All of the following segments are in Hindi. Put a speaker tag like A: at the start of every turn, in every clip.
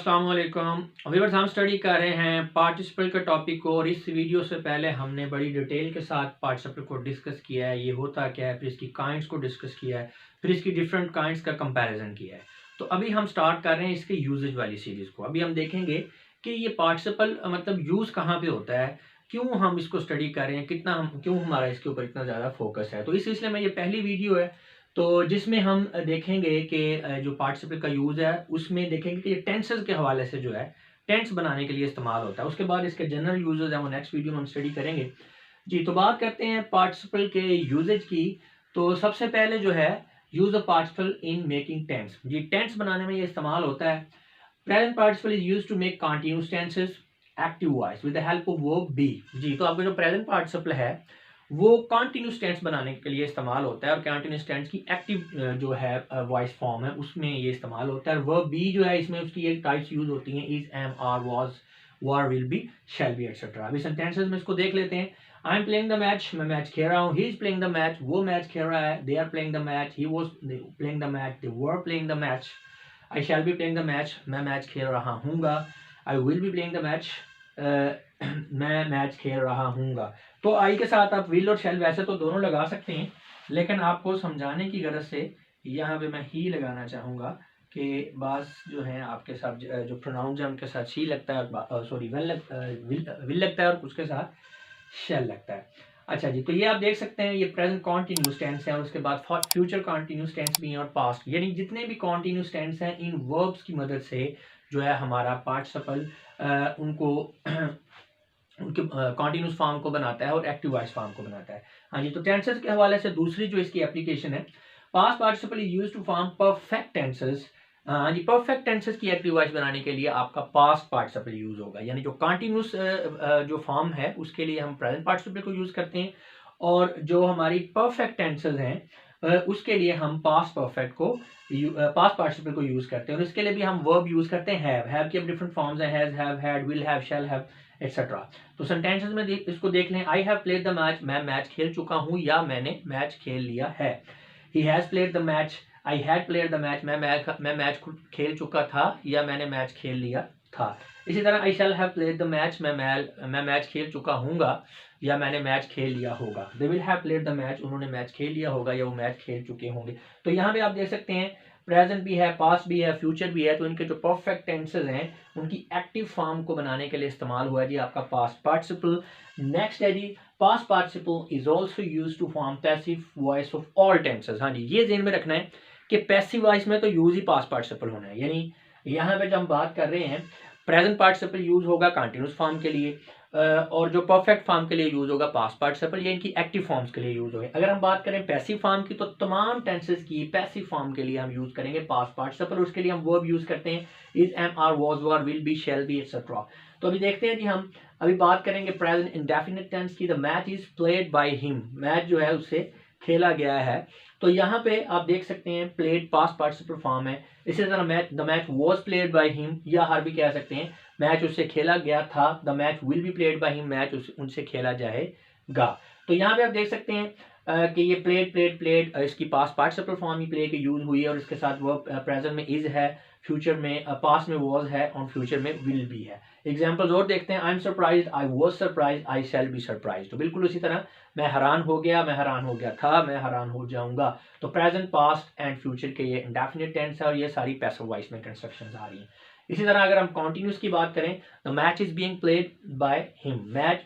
A: अस्सलाम वालेकुम। व्यूअर्स, हम स्टडी कर रहे हैं पार्टिसिपल के टॉपिक को और इस वीडियो से पहले हमने बड़ी डिटेल के साथ पार्टिसिपल को डिस्कस किया है, ये होता क्या है, फिर इसकी काइंड्स को डिस्कस किया है, फिर इसकी डिफरेंट काइंड्स का कंपैरिजन किया है। तो अभी हम स्टार्ट कर रहे हैं इसके यूजेज वाली सीरीज को। अभी हम देखेंगे कि ये पार्टिसिपल मतलब यूज़ कहाँ पे होता है, क्यों हम इसको स्टडी कर रहे हैं, कितना हम क्यों हमारा इसके ऊपर इतना ज़्यादा फोकस है। तो इस सिलसिले में ये पहली वीडियो है तो जिसमें हम देखेंगे कि जो पार्टिसिपल का यूज़ है उसमें देखेंगे कि ये टेंसेस के हवाले से जो है टेंस बनाने के लिए इस्तेमाल होता है। उसके बाद इसके जनरल यूजेस हैं वो नेक्स्ट वीडियो में हम स्टडी करेंगे। जी, तो बात करते हैं पार्टिसिपल के यूजेज की। तो सबसे पहले जो है use of participle in making tense. जी, टेंस बनाने में ये इस्तेमाल होता है। Present participle is used to make continuous tenses active voice with the help of verb be. जी, तो आपका जो प्रेजेंट पार्टिसिपल है वो कॉन्टिन्यूस टेंस बनाने के लिए इस्तेमाल होता है और कॉन्टिन्यूस टेंस की एक्टिव जो है वॉइस फॉर्म है उसमें ये इस्तेमाल होता है। वर्ब बी जो है इसमें उसकी एक टाइप्स यूज होती हैं, is, am, are, was, were, will be, shall be etcetera. अभी सेंटेंसेस में इसको देख लेते हैं। I am playing the match, मैं मैच खेल रहा हूँ। He is playing the match, वो मैच खेल रहा है। They are playing the match, he was playing the match, they were playing the match. I shall be playing the match, मैं मैच खेल रहा हूँगा। I will B playing the match, मैं मैच खेल रहा हूँगा। तो आई के साथ आप विल और शैल वैसे तो दोनों लगा सकते हैं, लेकिन आपको समझाने की गरज से यहाँ पे मैं ही लगाना चाहूँगा कि बास जो है आपके साथ जो प्रोनाउंस है उनके साथ शी लगता है और सॉरी विल लगता है और उसके साथ शैल लगता है। अच्छा जी, तो ये आप देख सकते हैं ये प्रेजेंट कॉन्टिन्यूस टेंस है और उसके बाद फ्यूचर कॉन्टिन्यूस टेंस भी है और पास्ट, यानी जितने भी कॉन्टिन्यूस टेंस हैं इन वर्ब्स की मदद से जो है हमारा पार्टिसिपल उनको उनके कॉन्टिन्यूस फॉर्म को बनाता है और एक्टिव वॉइस फॉर्म को बनाता है। हाँ जी, तो टेंसेस के हवाले से दूसरी जो इसकी एप्लीकेशन है, past participle is used to form perfect tenses. हाँ जी, परफेक्ट टेंसेस की एक्टिव वॉइस बनाने के लिए आपका पास्ट पार्टिसिपल यूज होगा, यानी जो कॉन्टिन्यूस जो फॉर्म है उसके लिए हम प्रेजेंट पार्टिसिपल को यूज करते हैं और जो हमारी परफेक्ट टेंसेस हैं उसके लिए हम पास्ट परफेक्ट को पास्ट पार्टिसिपल को यूज करते हैं और इसके लिए भी हम वर्ब यूज करते हैं हैव की अब डिफरेंट फॉर्म्स हैं, has, have, had, will have, shall have etcetera. तो सेंटेंसेस में इसको देख लें। I have played the match, मैं मैच खेल चुका हूँ या मैंने मैच खेल लिया है। He has played the match, I had played the match, मैं मैच खेल चुका था या मैंने मैच खेल लिया था। इसी तरह I shall have played the match, मैं मैच खेल चुका हूँगा या मैंने मैच खेल लिया होगा। They will have played the match, उन्होंने मैच खेल लिया होगा या वो मैच खेल चुके होंगे। तो यहाँ पे आप देख सकते हैं प्रेजेंट भी है, पास्ट भी है, फ्यूचर भी है। तो इनके जो परफेक्ट टेंसेस हैं उनकी एक्टिव फॉर्म को बनाने के लिए इस्तेमाल हुआ है जी आपका पास्ट पार्टिसिपल। नेक्स्ट है जी, past participle is also use to form passive voice of all tenses. हाँ जी, ये ध्यान में रखना है कि पैसिव वॉइस में तो यूज ही पास्ट पार्टिसिपल होना है, यानी यहाँ पे जब हम बात कर रहे हैं प्रेजेंट पार्टिसिपल यूज होगा कंटिन्यूस फॉर्म के लिए और जो परफेक्ट फॉर्म के लिए यूज होगा पास्ट पार्टिसिपल, ये इनकी एक्टिव फॉर्म्स के लिए यूज होगा। अगर हम बात करें पैसिव फॉर्म की तो तमाम टेंसेस की पैसिव फॉर्म के लिए हम यूज करेंगे पास्ट पार्टिसिपल, उसके लिए हम वर्ब यूज करते हैं is, am, are, was, were, will be, shall be etcetera. तो अभी देखते हैं कि हम अभी बात करेंगे प्रेजेंट इंडेफिनिट टेंस की। The match is played by him, match जो है उससे खेला गया है। तो यहाँ पे आप देख सकते हैं प्लेड पास्ट पार्टिसिपल फॉर्म है। इसी तरह match, the match was played by him या हर भी कह सकते हैं मैच उससे खेला गया था। The match will be played by him, match उनसे खेला जाएगा। तो यहाँ पे आप देख सकते हैं कि ये प्लेड इसकी पास्ट पार्टिसिपल फॉर्म ही प्ले की यूज हुई है और इसके साथ वो प्रेजेंट में इज है, फ्यूचर में पास्ट में वाज है और फ्यूचर में विल बी है। एग्जाम्पल्स और देखते हैं। I am surprise, I was surprise, I shall be surprise. तो बिल्कुल उसी तरह मैं हैरान हो गया, मैं हैरान हो गया था, मैं हैरान हो जाऊंगा। तो प्रेजेंट, पास्ट एंड फ्यूचर के ये इंडेफिनिट टेंस है और ये सारी पैसिव वॉइस में कंस्ट्रक्शंस आ रही हैं। इसी तरह अगर हम कॉन्टिन्यूस की बात करें, the match is being played by him, match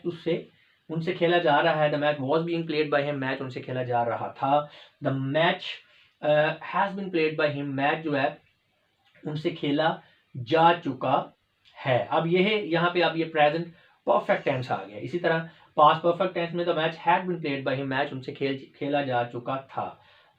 A: उनसे खेला जा रहा है। The match was being played by him, match उनसे खेला जा रहा था। The match has been played by him, match जो है उनसे खेला जा चुका है। अब ये है यहाँ पे अब ये प्रेजेंट परफेक्ट टेंस आ गया। इसी तरह पास्ट परफेक्ट टेंस में the match had been played by him, match उनसे खेला जा चुका था।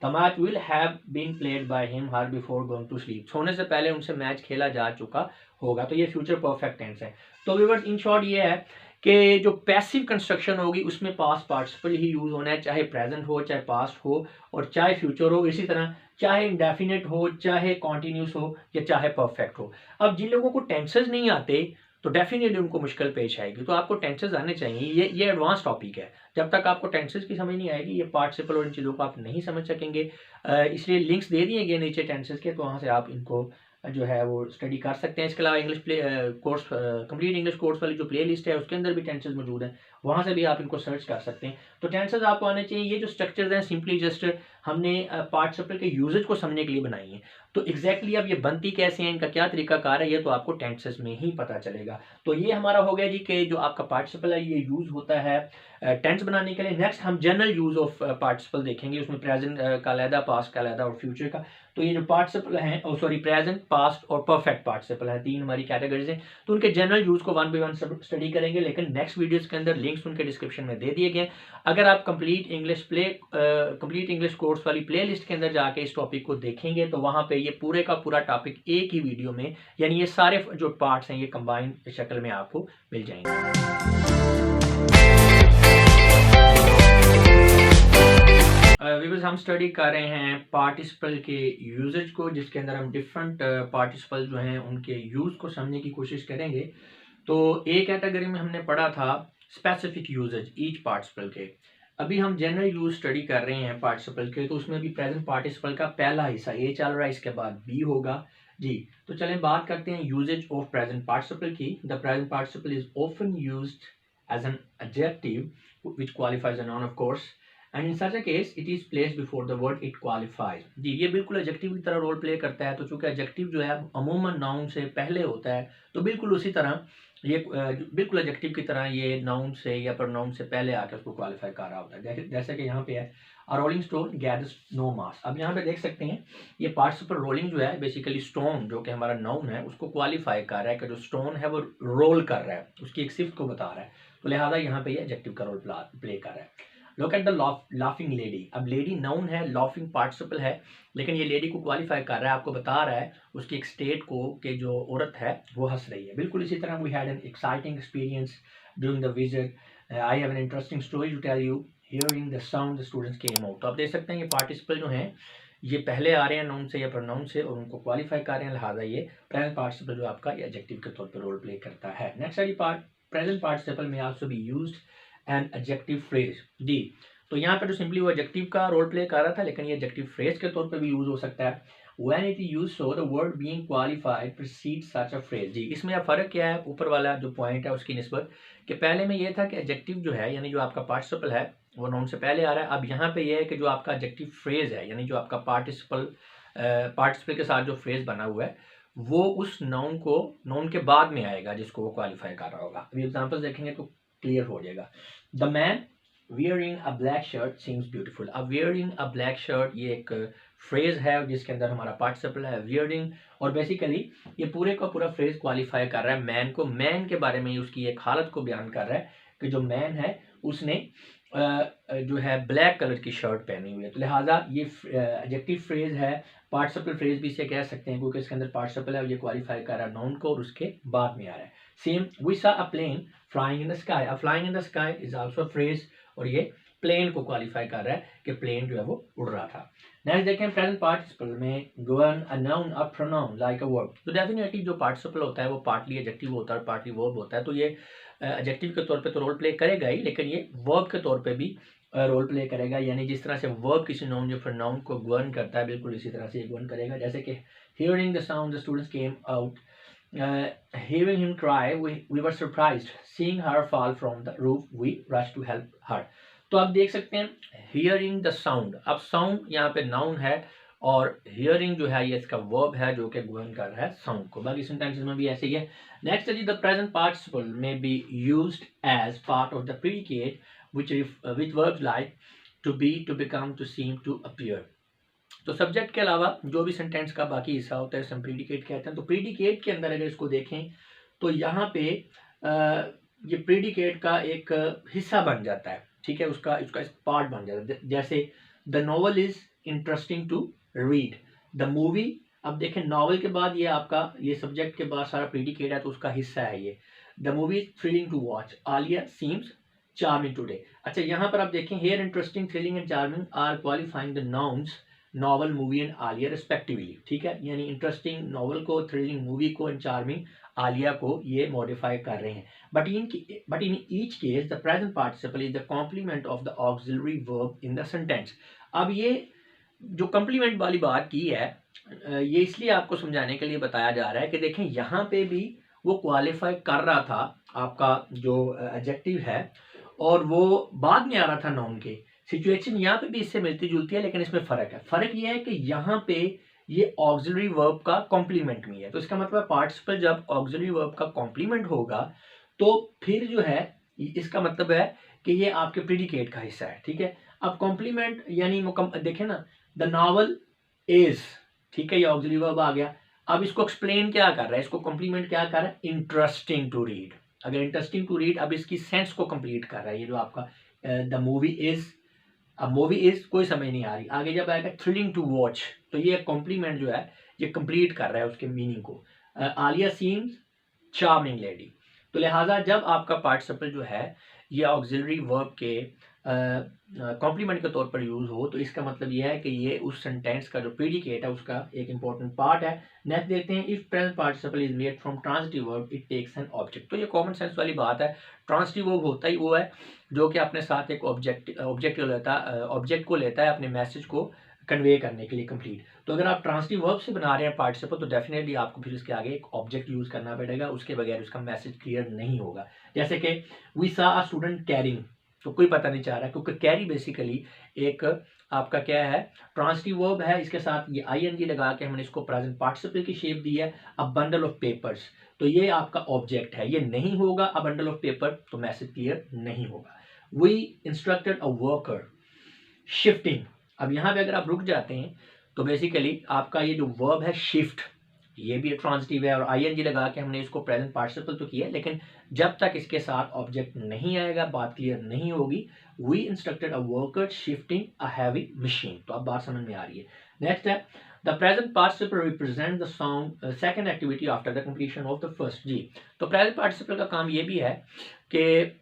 A: The match will have been played by him her before going to sleep, सोने से पहले उनसे मैच खेला जा चुका होगा। तो ये फ्यूचर परफेक्ट टेंस है। तो व्यूअर्स, इन शॉर्ट ये है कि जो पैसिव कंस्ट्रक्शन होगी उसमें पास्ट पार्टिसिपल ही यूज होना है, चाहे प्रेजेंट हो, चाहे पास्ट हो और चाहे फ्यूचर हो। इसी तरह चाहे इंडेफिनिट हो, चाहे कॉन्टिन्यूस हो या चाहे परफेक्ट हो। अब जिन लोगों को टेंसेस नहीं आते तो डेफिनेटली उनको मुश्किल पेश आएगी। तो आपको टेंसेस आने चाहिए, ये एडवांस टॉपिक है। जब तक आपको टेंसेस की समझ नहीं आएगी, ये पार्टिसिपल और इन चीज़ों को आप नहीं समझ सकेंगे। इसलिए लिंक्स दे दिए गए नीचे टेंसेस के, तो वहाँ से आप इनको जो है वो स्टडी कर सकते हैं। इसके अलावा English play course complete English course वाली जो प्ले लिस्ट है उसके अंदर भी टेंसेस मौजूद हैं, वहाँ से भी आप इनको सर्च कर सकते हैं। तो टेंसेस आपको आने चाहिए। ये जो स्ट्रक्चर्स हैं सिंपली जस्ट हमने पार्टिसिपल के यूजेज को समझने के लिए बनाई हैं। तो एग्जैक्टली अब ये बनती कैसे हैं, इनका क्या तरीकाकार है, ये तो आपको टेंसेस में ही पता चलेगा। तो ये हमारा हो गया जी कि जो आपका पार्टिसिपल है ये यूज़ होता है टेंस बनाने के लिए। नेक्स्ट हम जनरल यूज़ ऑफ पार्टिसिपल देखेंगे, उसमें प्रेजेंट का अलहदा, पास्ट का अलहदा और फ्यूचर का। तो ये जो पार्टिसिपल हैं प्रेजेंट, पास्ट और परफेक्ट पार्टिसिपल हैं, 3 हमारी कैटेगरीज हैं। तो उनके जनरल यूज़ को 1 बाय 1 स्टडी करेंगे, लेकिन नेक्स्ट वीडियोस के अंदर लिंक्स उनके डिस्क्रिप्शन में दे दिए गए। अगर आप कंप्लीट इंग्लिश कोर्स वाली प्ले लिस्ट के अंदर जाके इस टॉपिक को देखेंगे तो वहाँ पे ये पूरे का पूरा टॉपिक एक ही वीडियो में, यानी ये सारे जो पार्ट्स हैं ये कंबाइंड शक्ल में आपको मिल जाएंगे। व्यूअर्स हम स्टडी कर रहे हैं पार्टिसिपल के यूजेज को, जिसके अंदर हम डिफरेंट पार्टिसिपल जो हैं उनके यूज़ को समझने की कोशिश करेंगे। तो एक कैटेगरी में हमने पढ़ा था स्पेसिफिक यूजेज ईच पार्टिसिपल के। अभी हम जनरल यूज स्टडी कर रहे हैं पार्टिसिपल के, तो उसमें भी प्रेजेंट पार्टिसिपल का पहला हिस्सा ए चल रहा है, इसके बाद बी होगा जी। तो चलें बात करते हैं यूजेज ऑफ प्रेजेंट पार्टिसिपल की। The present participle is often used as an adjective which qualifies a noun of course, and in such a case it is placed before the word it qualifies. जी ये बिल्कुल एडजेक्टिव की तरह रोल प्ले करता है। तो चूंकि एडजेक्टिव जो है अमूमन नाउन से पहले होता है, तो बिल्कुल उसी तरह ये बिल्कुल एडजेक्टिव की तरह ये नाउन से या प्रोनाउन से पहले आकर उसको क्वालिफाई कर रहा होता है। जैसे कि यहाँ पे है अ रोलिंग स्टोन गैदर्स नो मास। अब यहाँ पे देख सकते हैं ये पार्टिसिपल रोलिंग जो है बेसिकली स्टोन जो कि हमारा नाउन है उसको क्वालिफाई कर रहा है कि जो स्टोन है वो रोल कर रहा है, उसकी एक सिफ्त को बता रहा है। तो लिहाजा यहाँ पे ये एडजेक्टिव का रोल प्ले कर रहा है। Look at the laughing lady. अब लेडी नाउन है, लाफिंग पार्टिसिपल है, लेकिन ये लेडी को क्वालिफाई कर रहा है, आपको बता रहा है उसकी एक स्टेट को कि जो औरत है वो हंस रही है। बिल्कुल इसी तरह we had an exciting experience during the visit. I have an interesting story to tell you hearing the sound the students came out. तो आप देख सकते हैं ये पार्टिसिपल जो हैं ये पहले आ रहे हैं नाउन से या प्रोनाउन से और उनको क्वालिफाई कर रहे हैं, लिहाजा ये प्रेजेंट पार्टिसिपल जो आपका ये एडजेक्टिव के तौर पर रोल प्ले करता है। नेक्स्ट वाली पार्ट, प्रेजेंट पार्टिसिपल में also be used an adjective phrase. जी तो यहाँ पर जो सिंपली वो एडजेक्टिव का रोल प्ले कर रहा था, लेकिन ये एडजेक्टिव फ्रेज के तौर पे भी यूज हो सकता है। When it is used so the word being qualified precedes such a phrase। जी इसमें अब फर्क क्या है, ऊपर वाला जो पॉइंट है उसकी निस्बत कि पहले में ये था कि एडजेक्टिव जो है यानी जो आपका पार्टिसिपल है वो नाउन से पहले आ रहा है। अब यहाँ पे ये है कि जो आपका एडजेक्टिव फ्रेज है यानी जो आपका पार्टिसिपल के साथ जो फ्रेज बना हुआ है वो उस नाउन के बाद में आएगा जिसको वो क्वालिफाई कर रहा होगा। अभी एग्जाम्पल देखेंगे तो क्लियर हो जाएगा। The man wearing a black shirt seems beautiful। अब wearing a black shirt ये एक फ्रेज है जिसके अंदर हमारा पार्टिसिपल है wearing, और बेसिकली ये पूरे का पूरा फ्रेज क्वालिफाई कर रहा है मैन को। मैन के बारे में उसकी एक हालत को बयान कर रहा है कि जो मैन है उसने जो है ब्लैक कलर की शर्ट पहनी हुई है। तो लिहाजा ये एडजेक्टिव फ्रेज है, पार्टिसिपल फ्रेज भी इसे कह सकते हैं क्योंकि इसके अंदर पार्टिसिपल है और ये क्वालिफाई कर रहा है नाउन को और उसके बाद में आ रहा है। Same we saw a plane flying in the sky. अब flying in the sky is also phrase और ये प्लेन को क्वालिफाई कर रहा है कि प्लेन जो है वो उड़ रहा था। नेक्स्ट देखें प्रेजेंट पार्टिसिपल में govern a noun a pronoun like a verb. तो डेफिनेटली जो पार्टिसिपल होता है वो पार्टली एडजेक्टिव होता है, पार्टली वर्ब होता है। तो ये एडजेक्टिव के तौर पे तो रोल प्ले करेगा ही, लेकिन ये वर्ब के तौर पे भी रोल प्ले करेगा। यानी जिस तरह से वर्ब किसी नाउन या प्रोनाउन को गवर्न करता है बिल्कुल इसी तरह से गवर्न करेगा। जैसे कि hearing the sound the students came out, hearing him cry we were surprised, seeing her fall from the roof we rushed to help her। तो आप देख सकते हैं हियरिंग द साउंड, अब साउंड यहाँ पे नाउन है और हियरिंग जो है ये इसका वर्ब है जो कि गवर्न कर रहा है साउंड को। बाकी सेंटेंसेस में भी ऐसे ही है। नेक्स्ट है द प्रेजेंट पार्टिसिपल में be used as part of the predicate which verbs like to be, to become, to seem, to appear. तो सब्जेक्ट के अलावा जो भी सेंटेंस का बाकी हिस्सा होता है इसे हम प्रीडिकेट कहते हैं। तो प्रीडिकेट के अंदर अगर इसको देखें तो यहाँ पे ये प्रीडिकेट का एक हिस्सा बन जाता है, ठीक है, उसका पार्ट बन जाता है। जैसे the novel is interesting to read, the movie. अब देखें नॉवल के बाद ये आपका ये सब्जेक्ट के बाद सारा प्रीडिकेट है तो उसका हिस्सा है ये। The movie is thrilling to watch, Alia seems charming today. अच्छा यहाँ पर आप देखें here interesting, thrilling and charming are qualifying the nouns novel, movie and Alia respectively, ठीक है। यानी इंटरेस्टिंग नॉवल को, थ्रिलिंग मूवी को एंड चार्मिंग आलिया को ये मॉडिफाई कर रहे हैं। But in each case the present participle is the complement of the auxiliary verb in the sentence. अब ये जो कॉम्प्लीमेंट वाली बात की है, ये इसलिए आपको समझाने के लिए बताया जा रहा है कि देखें यहाँ पे भी वो क्वालिफाई कर रहा था आपका जो एडजेक्टिव है, और वो बाद में आ रहा था नाउन के। सिचुएशन यहाँ पे भी इससे मिलती जुलती है, लेकिन इसमें फ़र्क है। फ़र्क ये है कि यहाँ पे ये ऑक्सिलरी वर्ब का कॉम्प्लीमेंट में है। तो इसका मतलब पार्टिसिपल जब ऑक्सिलरी वर्ब का कॉम्प्लीमेंट होगा तो फिर जो है इसका मतलब है कि ये आपके प्रिडिकेट का हिस्सा है, ठीक है। अब कॉम्प्लीमेंट यानी देखें ना, द नॉवल इज, ठीक है, ये ऑक्सिलरी वर्ब आ गया। अब इसको एक्सप्लेन क्या कर रहा है, इसको कॉम्प्लीमेंट क्या कर रहा है, इंटरेस्टिंग टू रीड। अगर इंटरेस्टिंग टू रीड, अब इसकी सेंस को कंप्लीट कर रहा है। ये जो आपका द मूवी इज, अब मूवी इज कोई समझ नहीं आ रही, आगे जब आएगा थ्रिलिंग टू वॉच, तो ये कॉम्प्लीमेंट जो है ये कंप्लीट कर रहा है उसके मीनिंग को। Alia seems charming lady. तो लिहाजा जब आपका पार्टिसिपल जो है ये ऑक्सिलरी वर्ब के कॉम्प्लीमेंट के तौर पर यूज हो, तो इसका मतलब यह है कि ये उस सेंटेंस का जो प्रीडिकेट है उसका एक इंपॉर्टेंट पार्ट है। नेक्स्ट देखते हैं, if present participle is made from transitive verb it takes an object. तो ये कॉमन सेंस वाली बात है। ट्रांजिटिव वर्ब होता ही वो है जो कि अपने साथ एक ऑब्जेक्ट को लेता है अपने मैसेज को कन्वे करने के लिए कंप्लीट। तो अगर आप ट्रांजिटिव वर्ब से बना रहे हैं पार्टिसिपल, तो डेफिनेटली आपको फिर इसके आगे एक ऑब्जेक्ट यूज करना पड़ेगा, उसके बगैर उसका मैसेज क्लियर नहीं होगा। जैसे कि we saw a student carrying, तो कोई पता नहीं चाह रहा, क्योंकि कैरी बेसिकली एक आपका क्या है, ट्रांजिटिव वर्ब है। इसके साथ ये आईएनजी लगा के हमने इसको प्रेजेंट पार्टिसिपल की शेप दी है। अ बंडल ऑफ पेपर्स, तो ये आपका ऑब्जेक्ट है, ये नहीं होगा अ बंडल ऑफ पेपर, तो मैसेज क्लियर नहीं होगा। We instructed a worker shifting. अब यहाँ पे अगर आप रुक जाते हैं तो बेसिकली आपका ये जो वर्ब है शिफ्ट, ये भी एक ट्रांजिटिव है, और आईएनजी लगा के हमने इसको प्रेजेंट पार्टिसिपल तो किया, लेकिन जब तक इसके साथ ऑब्जेक्ट नहीं आएगा बात क्लियर नहीं होगी। We instructed a worker shifting a heavy machine, तो अब बात समझ में आ रही है। नेक्स्ट है, the present participle represent the sound second activity after the completion of the first. जी, तो प्रेजेंट पार्टिसिपल का काम ये भी है कि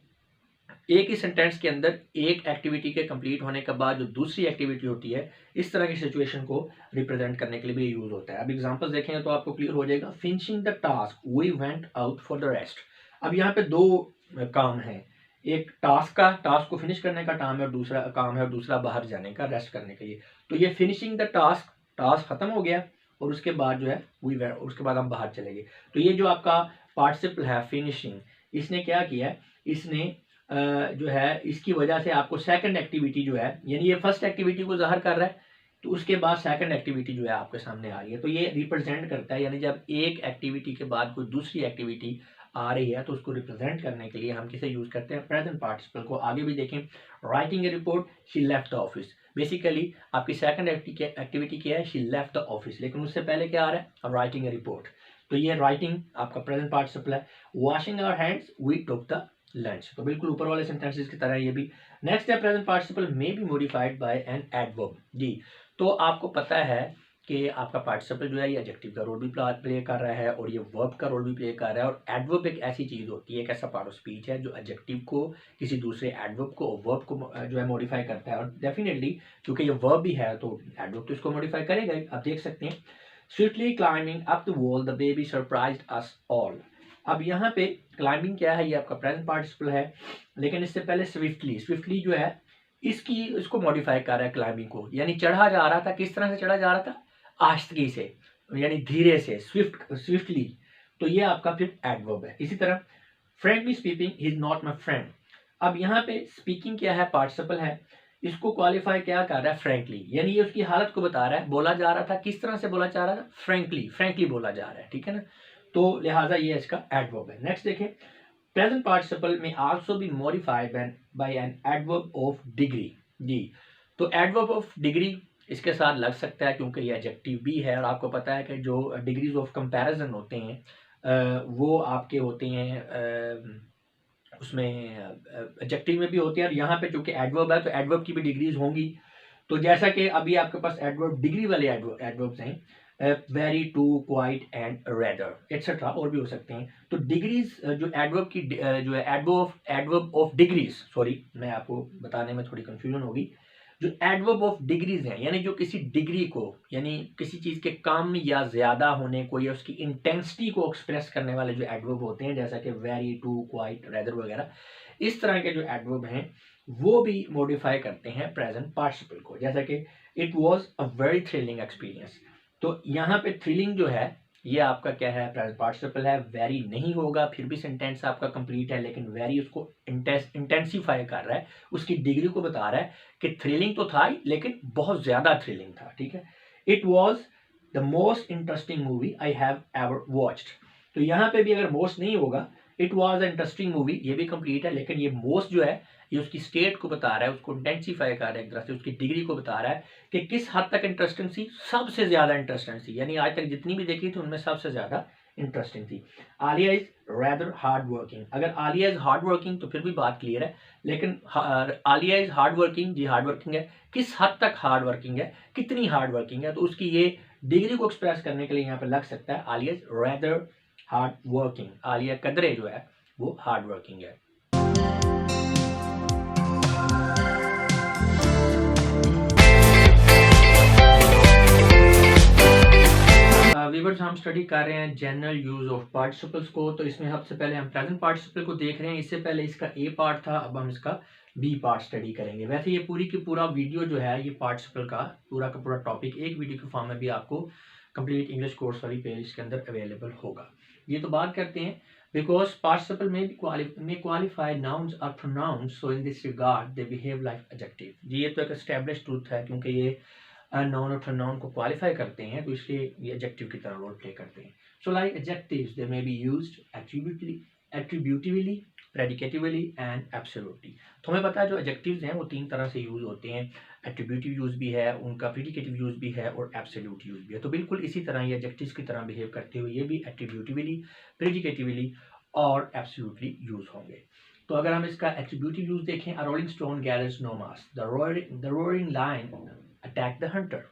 A: एक ही सेंटेंस के अंदर एक एक्टिविटी के कंप्लीट होने के बाद जो दूसरी एक्टिविटी होती है, इस तरह की सिचुएशन को रिप्रेजेंट करने के लिए भी यूज होता है। अब एग्जांपल्स देखेंगे तो आपको क्लियर हो जाएगा। Finishing the task we went out for the rest. अब यहाँ पे दो काम है, एक टास्क को फिनिश करने का काम है, और दूसरा काम है और दूसरा बाहर जाने का, रेस्ट करने के लिए। तो ये फिनिशिंग द टास्क खत्म हो गया, और उसके बाद जो है उसके बाद हम बाहर चले गए। तो ये जो आपका पार्टिसिपल है फिनिशिंग, इसने क्या किया, इसने जो है इसकी वजह से आपको सेकंड एक्टिविटी जो है, यानी ये फर्स्ट एक्टिविटी को ज़ाहिर कर रहा है, तो उसके बाद सेकंड एक्टिविटी जो है आपके सामने आ रही है। तो ये रिप्रेजेंट करता है, यानी जब एक एक्टिविटी के बाद कोई दूसरी एक्टिविटी आ रही है तो उसको रिप्रेजेंट करने के लिए हम किसे यूज करते हैं, प्रेजेंट पार्टिसिपल को। आगे भी देखें, writing a report she left the office. Basically आपकी सेकंड एक्टिविटी क्या है, शी लेफ्ट द ऑफिस, लेकिन उससे पहले क्या आ रहा है, राइटिंग ए रिपोर्ट। तो ये राइटिंग आपका प्रेजेंट पार्टिसिपल है। Washing our hands we took the lunch, तो बिल्कुल ऊपर वाले सेंटेंसेस की तरह ये भी। नेक्स्ट है, present participle may be modified by an adverb. जी, तो आपको पता है कि आपका पार्टिसिपल जो है ये एडजेक्टिव का रोल भी प्ले कर रहा है, और ये वर्ब का रोल भी प्ले कर रहा है। और एडवर्ब एक ऐसी चीज होती है, एक ऐसा पार्ट ऑफ स्पीच है जो एडजेक्टिव को किसी दूसरे एडवर्ब को और वर्ब को जो है मॉडिफाई करता है। और डेफिनेटली क्योंकि ये वर्ब भी है तो एडवर्ब तो इसको मॉडिफाई करेगा। आप देख सकते हैं, swiftly climbing up the wall the baby surprised us all. अब यहाँ पे क्लाइंबिंग क्या है, ये आपका प्रेजेंट पार्टिसिपल है, लेकिन इससे पहले स्विफ्टली जो है इसको मॉडिफाई कर रहा है क्लाइंबिंग को, यानी चढ़ा जा रहा था। किस तरह से चढ़ा जा रहा था, आहिस्तगी से, यानी धीरे से, स्विफ्टली। तो ये आपका फिर एडवर्ब है। इसी तरह frankly speaking he is not my friend. अब यहाँ पे स्पीकिंग क्या है, पार्टिसिपल है, इसको क्वालिफाई क्या कर रहा है, फ्रेंकली, यानी ये उसकी हालत को बता रहा है। बोला जा रहा था, किस तरह से बोला जा रहा था, फ्रेंकली बोला जा रहा है, ठीक है ना। तो लिहाजा ये इसका एडवर्ब है। नेक्स्ट देखें, प्रेजेंट पार्टिसिपल में also be modified by an adverb of degree. जी, तो एडवर्ब ऑफ डिग्री इसके साथ लग सकता है क्योंकि ये एडजेक्टिव भी है, और आपको पता है कि जो डिग्रीज ऑफ कंपैरिजन होते हैं वो आपके होते हैं उसमें एडजेक्टिव में भी होते हैं, और यहाँ पे चूंकि एडवर्ब है तो एडवर्ब की भी डिग्रीज होंगी। तो जैसा कि अभी आपके पास एडवर्ब डिग्री वाले एडवर्ब्स हैं, very, too, quite and rather etcetera, और भी हो सकते हैं। तो डिग्रीज जो एडवर्ब की जो है एडवर्ब ऑफ डिग्रीज, सॉरी मैं आपको बताने में थोड़ी कंफ्यूजन होगी। जो एडवर्ब ऑफ डिग्रीज हैं, यानी जो किसी डिग्री को, यानी किसी चीज़ के कम या ज़्यादा होने को या उसकी इंटेंसिटी को एक्सप्रेस करने वाले जो एडवर्ब होते हैं, जैसा कि वेरी, टू, क्वाइट, रेदर वगैरह, इस तरह के जो एडवर्ब हैं वो भी मॉडिफाई करते हैं प्रेजेंट पार्टिसिपल को। जैसा कि it was a very thrilling experience, तो यहाँ पे थ्रिलिंग जो है ये आपका क्या है, प्रेजेंट पार्टिसिपल है। वेरी नहीं होगा फिर भी सेंटेंस आपका कंप्लीट है, लेकिन वेरी उसको इंटेंसिफाई कर रहा है, उसकी डिग्री को बता रहा है कि थ्रिलिंग तो था ही लेकिन बहुत ज़्यादा थ्रिलिंग था। ठीक है, it was the most interesting movie I have ever watched. तो यहाँ पे भी अगर मोस्ट नहीं होगा, it was a interesting movie, ये भी कंप्लीट है, लेकिन ये मोस्ट जो है ये उसकी स्टेट को बता रहा है, उसको इंटेंसिफाई कर रहा है, एक तरह से उसकी डिग्री को बता रहा है कि किस हद तक इंटरेस्टिंग थी, सबसे ज्यादा इंटरेस्टिंग थी, यानी आज तक जितनी भी देखी थी उनमें सबसे ज्यादा इंटरेस्टिंग थी। Alia is rather hard working, अगर आलिया इज हार्ड वर्किंग तो फिर भी बात क्लियर है, लेकिन आलिया इज हार्ड वर्किंग, जी हार्ड वर्किंग है, किस हद तक हार्ड वर्किंग है, कितनी हार्ड वर्किंग है, तो उसकी ये डिग्री को एक्सप्रेस करने के लिए यहाँ पे लग सकता है Aaliya is rather hard working, Aaliya कदरे जो है वो हार्ड वर्किंग है। वीवर्स हम स्टडी कर रहे हैं जनरल यूज ऑफ पार्टिसिपल्स को, तो इसमें सबसे पहले हम प्रेजेंट पार्टिसिपल को देख रहे हैं। इससे पहले इसका ए पार्ट था, अब हम इसका बी पार्ट स्टडी करेंगे। वैसे ये पूरी की पूरा वीडियो जो है ये पार्टिसिपल का पूरा टॉपिक एक वीडियो के फॉर्म में भी आपको कंप्लीट इंग्लिश कोर्स वाली प्लेलिस्ट के अंदर अवेलेबल होगा। ये तो बात करते हैं बिकॉज पार्टिसिपल में क्वालिफाई नाउन्स और pronouns, so in this regard they behave like adjective. जी ये तो एक एस्टेब्लिश ट्रूथ है, क्योंकि ये नाउन और प्रोनाउन को क्वालिफाई करते हैं तो इसलिए ये एडजेक्टिव की तरह रोल प्ले करते हैं। So like adjectives they may be used attributively, predicatively and absolutely. तो हमें पता है जो एडजेक्टिव्स हैं वो तीन तरह से यूज होते हैं, एट्रीब्यूटिव यूज भी है, उनका प्रेडिकेटिव यूज भी है और एब्सोल्यूट यूज भी है। तो बिल्कुल इसी तरह ये एडजेक्टिव्स की तरह बिहेव करते हुए ये भी एट्रीब्यूटिवली, प्रेडिकेटिवली और एब्सोल्यूटली यूज होंगे। तो अगर हम इसका एट्रीब्यूटिव यूज देखें, a rolling stone gathers no moss, the roaring lion attack the hunter.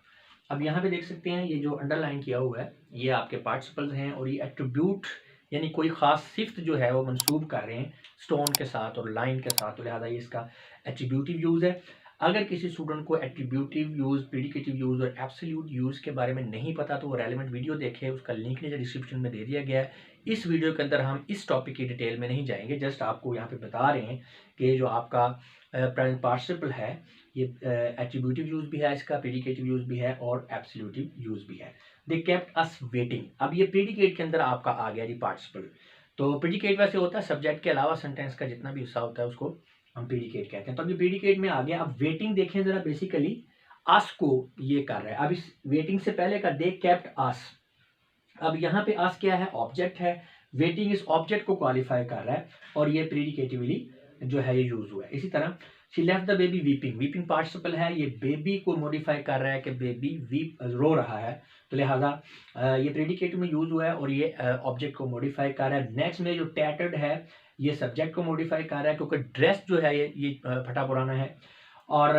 A: अब यहाँ पे देख सकते हैं ये जो अंडरलाइन किया हुआ है ये आपके पार्टिसिपल्स हैं, और ये एट्रीब्यूट यानी कोई खास सिफ्त जो है वो मंसूब कर रहे हैं स्टोन के साथ और लाइन के साथ, तो लिहाजा ये इसका एट्रीब्यूटिव यूज है। अगर किसी स्टूडेंट को एट्रीब्यूटिव यूज, प्रेडिकेटिव यूज और एब्सोल्यूट यूज के बारे में नहीं पता तो वो रेलेवेंट वीडियो देखे, उसका लिंक नीचे डिस्क्रिप्शन में दे दिया गया है। इस वीडियो के अंदर हम इस टॉपिक की डिटेल में नहीं जाएंगे, जस्ट आपको यहाँ पे बता रहे हैं कि जो आपका प्रेजेंट पार्टिसिपल है ये एट्रीब्यूटिव यूज भी है, इसका प्रेडिकेटिव यूज भी है और एब्सोल्यूटिव यूज भी है। They kept us waiting. अब ये प्रेडिकेट के अंदर आपका आ गया जी पार्टिसिपल। तो प्रेडिकेट वैसे होता है सब्जेक्ट के अलावा सेंटेंस का जितना भी हिस्सा होता है उसको हम प्रेडिकेट कहते हैं। तो अभी प्रेडिकेट में आ गया। अब वेटिंग देखें जरा, बेसिकली अस को ये कर रहा है। अब इस वेटिंग से पहले का दे केप्ट अस। अब यहाँ पे अस क्या है, ऑब्जेक्ट है, वेटिंग इस ऑब्जेक्ट को क्वालिफाई कर रहा है और ये प्रेडिकेटिवली जो है ये यूज हुआ है। इसी तरह she left the baby weeping, weeping participle है, ये बेबी को मॉडिफाई कर रहा है कि बेबी वीप रो रहा है, तो लिहाजा ये प्रेडिकेटिव में यूज हुआ है और ये ऑब्जेक्ट को मॉडिफाई कर रहा है। नेक्स्ट में जो टैटर्ड है ये सब्जेक्ट को मॉडिफाई कर रहा है क्योंकि ड्रेस जो है ये फटा पुराना है। और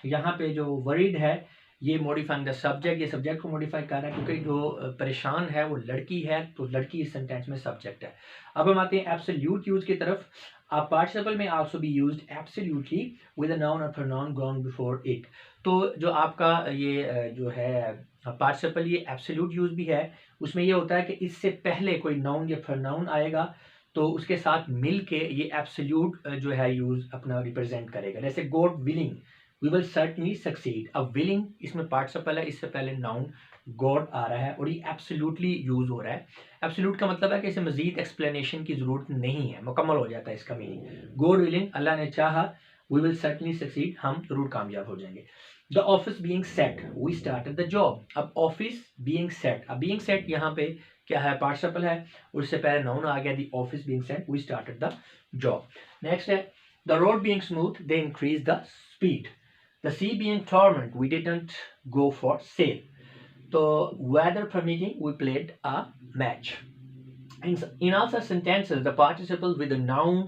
A: यहाँ पे जो वरीड है ये मॉडिफाइंग द सब्जेक्ट, ये सब्जेक्ट को मॉडिफाई कर रहा है क्योंकि जो परेशान है वो लड़की है, तो लड़की इस सेंटेंस में सब्जेक्ट है। अब हम आते हैं एब्सोल्यूट यूज की तरफ। A participle may also be used absolutely with a noun or pronoun gone before it। तो जो आपका ये जो है पार्टिसिपल ये एब्सोल्यूट यूज भी है, उसमें ये होता है कि इससे पहले कोई नाउन या प्रोनाउन आएगा तो उसके साथ मिल के ये एब्सोल्यूट जो है यूज अपना रिप्रेजेंट करेगा। जैसे God willing we will certainly succeed. अब विलिंग इसमें पार्टिसिपल है, इससे पहले नाउन गॉड आ रहा है और ये एब्सोल्युटली यूज हो रहा है। एब्सोल्यूट का मतलब है कि इसे मजीद एक्सप्लेनेशन की जरूरत नहीं है, मुकम्मल हो जाता है इसका मीनिंग। गॉड विलिंग, अल्लाह ने चाहा, वी विल सर्टनली सक्सीड, हम जरूर कामयाब हो जाएंगे। The office being set, we started the job. अब ऑफिस बीइंग सेट, अब बीइंग सेट यहाँ पे क्या है, पार्टिसिपल है और उससे पहले नाउन आ गया, the office being set, we started the job. Next है the road being smooth, they increase the speed. The sea being torment, we didn't go for sail. So, weather permitting, we played a match. In all such sentences, the participle with the noun,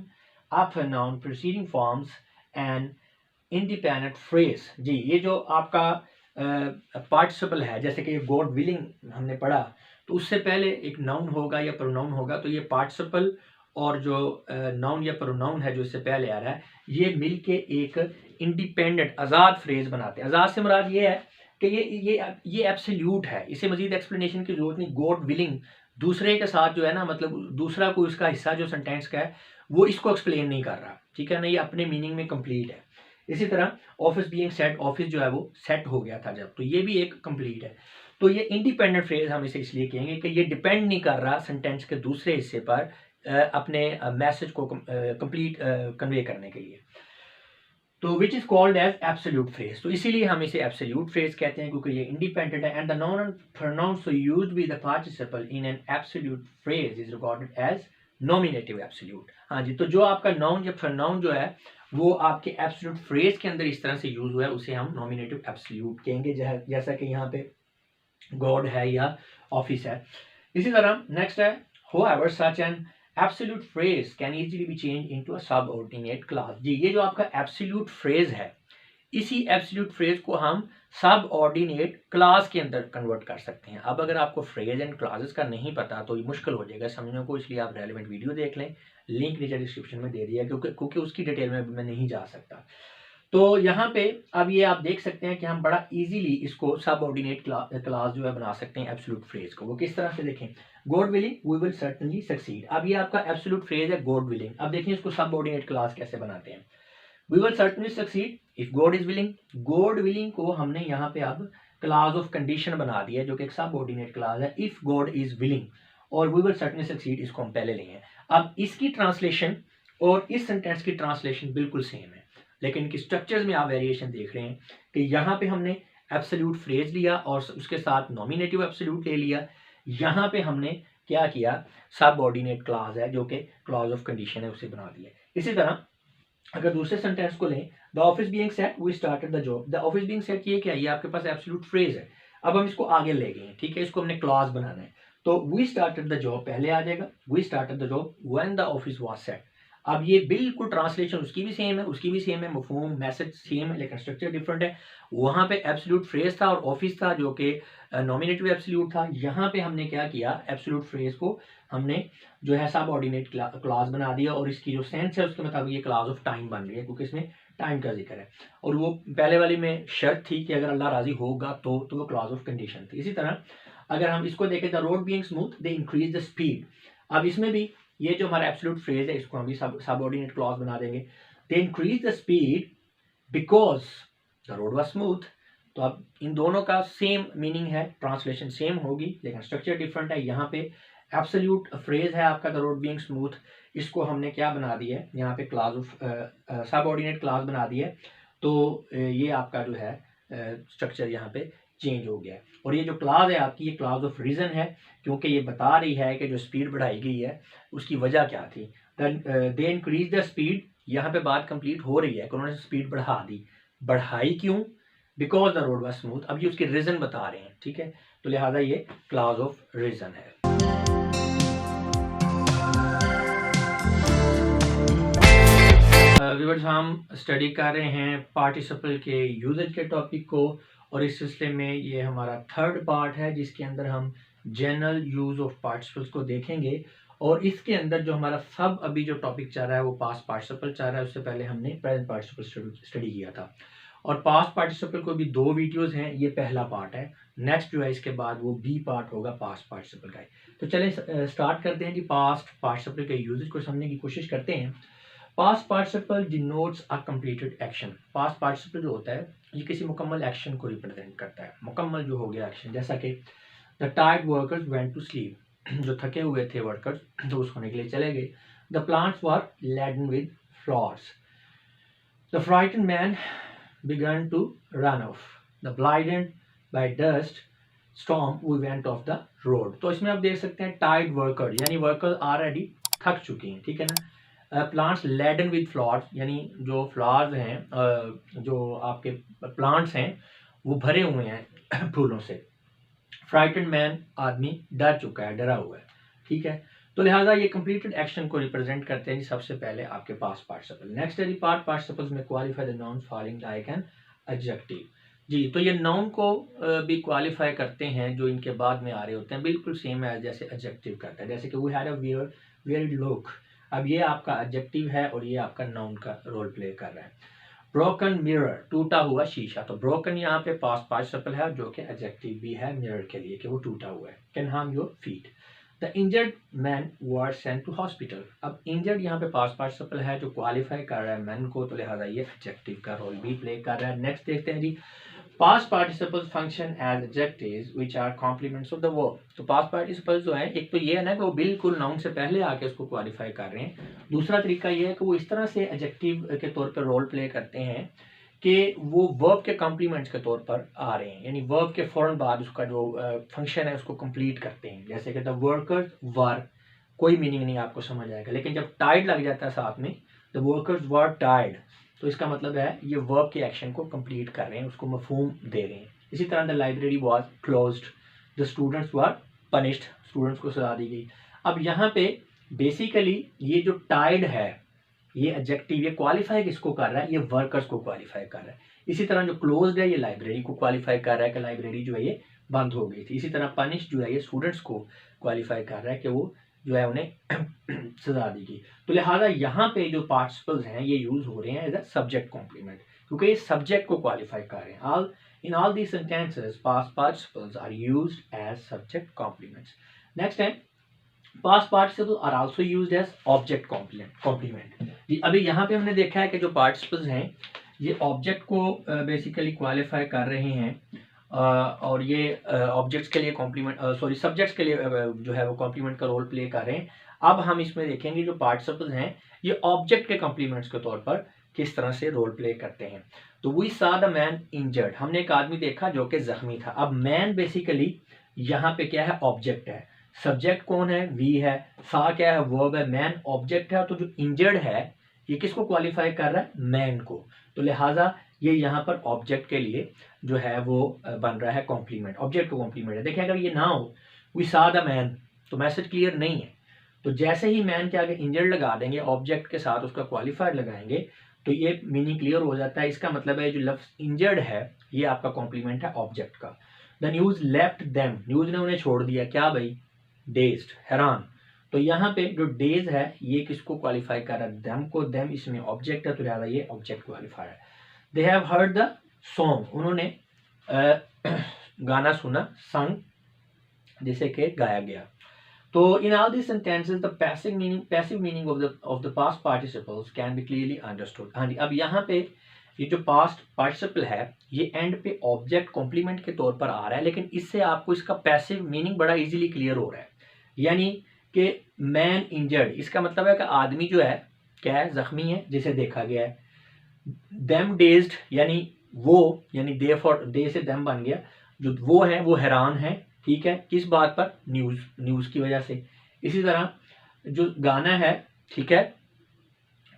A: a pronoun, preceding forms, and independent phrase. जी ये जो आपका पार्टिसिपल है, जैसे कि गॉड विलिंग हमने पढ़ा, तो उससे पहले एक नाउन होगा या प्रोनाउन होगा, तो ये पार्टिसिपल और जो नाउन या प्रोनाउन है जो इससे पहले आ रहा है, ये मिलके एक इंडिपेंडेंट आज़ाद फ्रेज बनाते हैं। आज़ाद से मुराद ये है कि ये एब्सोल्यूट है, इसे मजीद एक्सप्लेनेशन की जरूरत नहीं। गॉड विलिंग दूसरे के साथ जो है ना, मतलब दूसरा कोई उसका हिस्सा जो सेंटेंस का है वो इसको एक्सप्लेन नहीं कर रहा, ठीक है ना, ये अपने मीनिंग में कंप्लीट है। इसी तरह ऑफिस बीइंग सेट, ऑफिस जो है वो सेट हो गया था जब, तो ये भी एक कंप्लीट है। तो ये इंडिपेंडेंट फ्रेज हम इसे इसलिए कहेंगे कि ये डिपेंड नहीं कर रहा सेंटेंस के दूसरे हिस्से पर अपने मैसेज को कंप्लीट कन्वे करने के लिए। तो which is called as absolute phrase, तो इसीलिए हम इसे एब्सोल्यूट फ्रेज कहते हैं क्योंकि ये इंडिपेंडेंट है। And the noun and pronoun so used with the participle in an absolute phrase is recorded as nominative absolute. हाँ जी, तो जो आपका नाउन या प्रोनाउन जो है वो आपके एब्सोल्यूट फ्रेज के अंदर इस तरह से यूज हुआ है, उसे हम नॉमिनेटिव एब्सोल्यूट कहेंगे, जैसा कि यहाँ पे गॉड है या ऑफिस है। इसी तरह नेक्स्ट है however such an absolute phrase can easily be changed into a subordinate clause। जी, ये जो आपका एब्सोल्यूट फ्रेज है, इसी एब्सोल्यूट फ्रेज को हम सब ऑर्डिनेट क्लास के अंदर कन्वर्ट कर सकते हैं। अब अगर आपको फ्रेज एंड क्लासेस का नहीं पता तो ये मुश्किल हो जाएगा समझने को, इसलिए आप रेलेवेंट वीडियो देख लें, लिंक नीचे डिस्क्रिप्शन में दे दिया, क्योंकि उसकी डिटेल में मैं नहीं जा सकता। तो यहाँ पे अब ये आप देख सकते हैं कि हम बड़ा इजीली इसको सब ऑर्डिनेट क्लास जो है बना सकते हैं एब्सोल्यूट फ्रेज को। वो किस तरह से देखें, God willing we will certainly succeed. अब ये आपका एब्सोल्यूट फ्रेज है गॉड विलिंग। अब देखिए इसको सब ऑर्डिनेट क्लास कैसे बनाते हैं। We will certainly succeed if God is willing. God willing को हमने यहाँ पे अब क्लास ऑफ कंडीशन बना दिया है जो कि एक सब ऑर्डिनेट क्लास है, इफ गॉड इज विलिंग, और वी विल सर्टेनली सक्सीड इसको हम पहले लेंगे। अब इसकी ट्रांसलेशन और इस सेंटेंस की ट्रांसलेशन बिल्कुल सेम है, लेकिन इनकी स्ट्रक्चर्स में आप वेरिएशन देख रहे हैं कि यहाँ पे हमने एब्सोल्यूट फ्रेज लिया और उसके साथ नॉमिनेटिव एब्सोल्यूट ले लिया। यहाँ पे हमने क्या किया, सब ऑर्डिनेट क्लास है जो कि क्लॉज ऑफ कंडीशन है उसे बना दिया। इसी तरह अगर दूसरे सेंटेंस को लें, the office being set we started the job. The office being set ये क्या है, ये आपके पास एब्सोल्यूट फ्रेज है। अब हम इसको आगे ले गए, ठीक है, इसको हमने क्लॉज बनाना है। तो वी स्टार्टेड द जॉब पहले आ जाएगा, we started the job when the office was set. अब ये बिल्कुल ट्रांसलेशन उसकी भी सेम है, उसकी भी सेम है, मफहूम मैसेज सेम है, लेकिन स्ट्रक्चर डिफरेंट है। वहां पे एब्सोल्यूट फ्रेज था और ऑफिस था जो कि नॉमिनेटिव एब्सोल्यूट था। यहाँ पे हमने क्या किया, एब्सोल्यूट फ्रेज को हमने जो है सब ऑर्डिनेट क्लास बना दिया, और इसकी जो सेंस है उसके मुताबिक ये क्लास ऑफ टाइम बन रही है क्योंकि इसमें टाइम का जिक्र है। और वो पहले वाली में शर्त थी कि अगर अल्लाह राजी होगा तो वो क्लास ऑफ कंडीशन थी। इसी तरह अगर हम इसको देखें, the road being smooth they increase the speed. अब इसमें भी ये जो हमारा एब्सोल्यूट फ्रेज है इसको हम भी सबऑर्डिनेट क्लॉज बना देंगे। दे increase the speed because the road was smooth. तो अब इन दोनों का सेम मीनिंग है, ट्रांसलेशन सेम होगी लेकिन स्ट्रक्चर डिफरेंट है। यहाँ पे एब्सोल्यूट फ्रेज है आपका द रोड बीइंग स्मूथ, इसको हमने क्या बना दिया है, यहाँ पे क्लास ऑफ सबऑर्डिनेट क्लास बना दिया है। तो ये आपका जो है स्ट्रक्चर यहाँ पे चेंज हो गया है। और ये जो क्लास है आपकी, ये क्लास ऑफ रीजन है क्योंकि ये बता रही है कि जो स्पीड बढ़ाई गई है उसकी वजह क्या थी। दे इंक्रीज द स्पीड, यहाँ पे बात कंप्लीट हो रही है कि उन्होंने स्पीड बढ़ा दी। बढ़ाई क्यों, because the road was smooth. अब ये उसकी रीजन बता रहे हैं, ठीक है, तो लिहाजा ये क्लास ऑफ रीजन है। व्यूअर्स, हम स्टडी कर रहे हैं पार्टिसिपल के यूजेज के टॉपिक को, और इस सिलसिले में ये हमारा थर्ड पार्ट है जिसके अंदर हम जनरल यूज ऑफ पार्टिसिपल्स को देखेंगे। और इसके अंदर जो हमारा सब अभी जो टॉपिक चल रहा है वो पास्ट पार्टिसिपल चल रहा है, उससे पहले हमने प्रेजेंट पार्टिसिपल स्टडी किया था। और पास्ट पार्टिसिपल को भी 2 वीडियोस हैं, ये पहला पार्ट है। नेक्स्ट जो है इसके बाद वो बी पार्ट होगा पास्ट पार्टिसिपल का। तो चलें स्टार्ट करते हैं कि पास्ट पार्टिसिपल के यूजेज को समझने की कोशिश करते हैं। Past participle denotes a completed action. Past participle जो होता है ये किसी मुकम्मल एक्शन को रिप्रेजेंट करता है, मुकम्मल जो हो गया एक्शन। जैसा कि the tired workers went to sleep, जो थके हुए थे वर्कर्स तो वो सोने के लिए चले गए। The plants were laden with flowers. The frightened man began to run off. The blinded by dust storm we went off the road। तो इसमें आप देख सकते हैं टाइड वर्कर यानी वर्कर ऑलरेडी थक चुके हैं, ठीक है ना। प्लांट्स लेडन विद फ्लावर्स यानी जो फ्लावर्स हैं, जो आपके प्लांट्स हैं वो भरे हुए हैं फूलों से। फ्राइटेंड मैन आदमी डर चुका है, डरा हुआ है, ठीक है। तो लिहाजा ये कंप्लीटेड एक्शन को रिप्रेजेंट करते हैं सबसे पहले आपके पास पार्टिसिपल। नेक्स्ट है part participles may qualify the noun following like an adjective. जी, तो ये नाउन को भी क्वालिफाई करते हैं जो इनके बाद में आ रहे होते हैं, बिल्कुल सेम है जैसे एडजेक्टिव करता है। जैसे कि we had a weird look, अब ये आपका एडजेक्टिव है और ये आपका नाउन का रोल प्ले कर रहा है। ब्रोकन मिरर, टूटा हुआ शीशा। तो ब्रोकन यहाँ पे पास्ट पार्टिसिपल है जो कि एडजेक्टिव भी है मिरर के लिए कि वो टूटा हुआ है। Can harm your feet. The injured man were sent to hospital. अब इंजर्ड यहाँ पे पास्ट पार्टिसिपल है जो क्वालिफाई कर रहा है मैन को, तो लिहाजा ये एडजेक्टिव का रोल भी प्ले कर रहा है। नेक्स्ट देखते हैं जी, past participles function as adjectives which are complements of the verb. तो पास्ट पार्टिसिपल्स जो है, एक तो ये है ना कि वो बिल्कुल नाउन से पहले आके उसको क्वालिफाई कर रहे हैं। दूसरा तरीका ये है कि वो इस तरह से एडजेक्टिव के तौर पर रोल प्ले करते हैं कि वो वर्ब के कॉम्प्लीमेंट्स के तौर पर आ रहे हैं, यानी वर्ब के फौरन बाद उसका जो फंक्शन है उसको कंप्लीट करते हैं। जैसे कि द वर्कर्स वर, कोई मीनिंग नहीं आपको समझ आएगा, लेकिन जब टाइड लग जाता है साथ में, द वर्कर्स वर टाइड, तो इसका मतलब है ये वर्ब के एक्शन को कंप्लीट कर रहे हैं, उसको मफहूम दे रहे हैं। इसी तरह the library was closed, the students were punished, students को सजा दी गई। अब यहाँ पे बेसिकली ये जो टाइड है, ये एडजेक्टिव, ये क्वालिफाई किसको कर रहा है? ये वर्कर्स को क्वालिफाई कर रहा है। इसी तरह जो क्लोज्ड है ये लाइब्रेरी को क्वालिफाई कर रहा है कि लाइब्रेरी जो है ये बंद हो गई थी। इसी तरह पनिश जो है ये स्टूडेंट्स को क्वालिफाई कर रहा है कि वो जो है उन्हें सजा दी गई। तो लिहाजा यहाँ पे जो पार्टिसिपल्स हैं ये यूज हो रहे हैं एज अ सब्जेक्ट कॉम्प्लीमेंट, क्योंकि ये सब्जेक्ट को क्वालिफाई कर रहे हैं। In all these sentences past participles are used as subject complements. Next है, past participle are also used as object complement. अभी यहाँ पे हमने देखा है कि जो पार्टिसिपल्स हैं ये ऑब्जेक्ट को बेसिकली क्वालिफाई कर रहे हैं और ये ऑब्जेक्ट्स के लिए कॉम्प्लीमेंट सब्जेक्ट्स के लिए जो है वो कॉम्प्लीमेंट का रोल प्ले कर रहे हैं। अब हम इसमें देखेंगे जो पार्टिसिपल्स हैं ये ऑब्जेक्ट के कॉम्प्लीमेंट्स के तौर पर किस तरह से रोल प्ले करते हैं। तो we saw the man injured, हमने एक आदमी देखा जो कि जख्मी था। अब मैन बेसिकली यहाँ पे क्या है? ऑब्जेक्ट है। सब्जेक्ट कौन है? वी है। सा क्या है? वर्ब है। मैन ऑब्जेक्ट है। तो जो इंजर्ड है ये किसको क्वालिफाई कर रहा है? मैन को। तो लिहाजा ये यहाँ पर ऑब्जेक्ट के लिए जो है वो बन रहा है कॉम्प्लीमेंट, ऑब्जेक्ट को कॉम्प्लीमेंट है। देखिए अगर ये ना हो वी सा द मैन तो मैसेज क्लियर नहीं है। तो जैसे ही मैन के आगे इंजर्ड लगा देंगे, ऑब्जेक्ट के साथ उसका क्वालिफायर लगाएंगे, तो ये मीनिंग क्लियर हो जाता है। इसका मतलब है जो लफ्ज इंजर्ड है ये आपका कॉम्प्लीमेंट है ऑब्जेक्ट का। The news left them, news ने उन्हें छोड़ दिया। क्या भाई? डेज्ड, हैरान। तो यहाँ पे जो डेज है ये किसको क्वालिफाई कर रहा है? देम को। देम इसमें ऑब्जेक्ट है तो लिहाजा ये ऑब्जेक्ट क्वालिफायर है। They have heard the song, उन्होंने गाना सुना, संग जिसे कि गाया गया। तो in all this sentences the passive meaning of the past participles can be clearly understood. हाँ जी, अब यहाँ पे ये जो पास्ट पार्टिसिपल है ये एंड पे ऑब्जेक्ट कॉम्प्लीमेंट के तौर पर आ रहा है, लेकिन इससे आपको इसका पैसिव मीनिंग बड़ा इजीली क्लियर हो रहा है। यानी कि मैन इंजर्ड, इसका मतलब है कि आदमी जो है क्या है? जख्मी है जिसे देखा गया है। देम डेज्ड यानी वो, यानी दे से देम बन गया, जो वो है वो हैरान है। ठीक है, किस बात पर? न्यूज की वजह से। इसी तरह जो गाना है, ठीक है,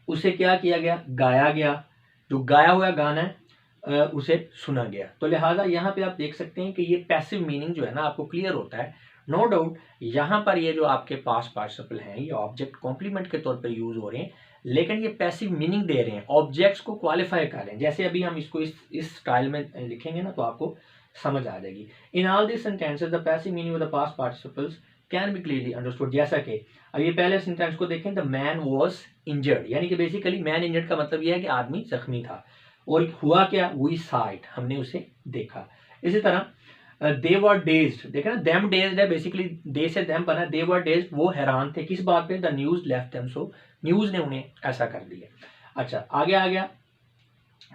A: उसे क्या किया गया? गाया गया। जो गाया हुआ गाना है उसे सुना गया। तो लिहाजा यहाँ पे आप देख सकते हैं कि ये पैसिव मीनिंग जो है ना आपको क्लियर होता है। नो डाउट यहाँ पर ये जो आपके पास्ट पार्टिसिपल हैं ये ऑब्जेक्ट कॉम्प्लीमेंट के तौर पर यूज हो रहे हैं, लेकिन ये पैसिव मीनिंग दे रहे हैं, ऑब्जेक्ट्स को क्वालिफाई कर रहे हैं। जैसे अभी हम इसको इस स्टाइल में लिखेंगे ना तो आपको समझ आ जाएगी। In all this sentences the passive meaning of the past participles can be clearly understood. जैसा कि अब ये पहले सेंटेंस को देखें, द मैन वाज इंजर्ड, यानी कि बेसिकली मैन इंजर्ड का मतलब यह है कि आदमी जख्मी था। और हुआ क्या? वी सॉ इट, हमने उसे देखा। इसी तरह दे वर डेज्ड, देखा ना, देम डेज्ड है, बेसिकली दे से देम बना। दे वर डेज्ड, वो हैरान थे किस बात पे? The news left them, so news ने उन्हें ऐसा कर दिया। अच्छा, आगे आ गया।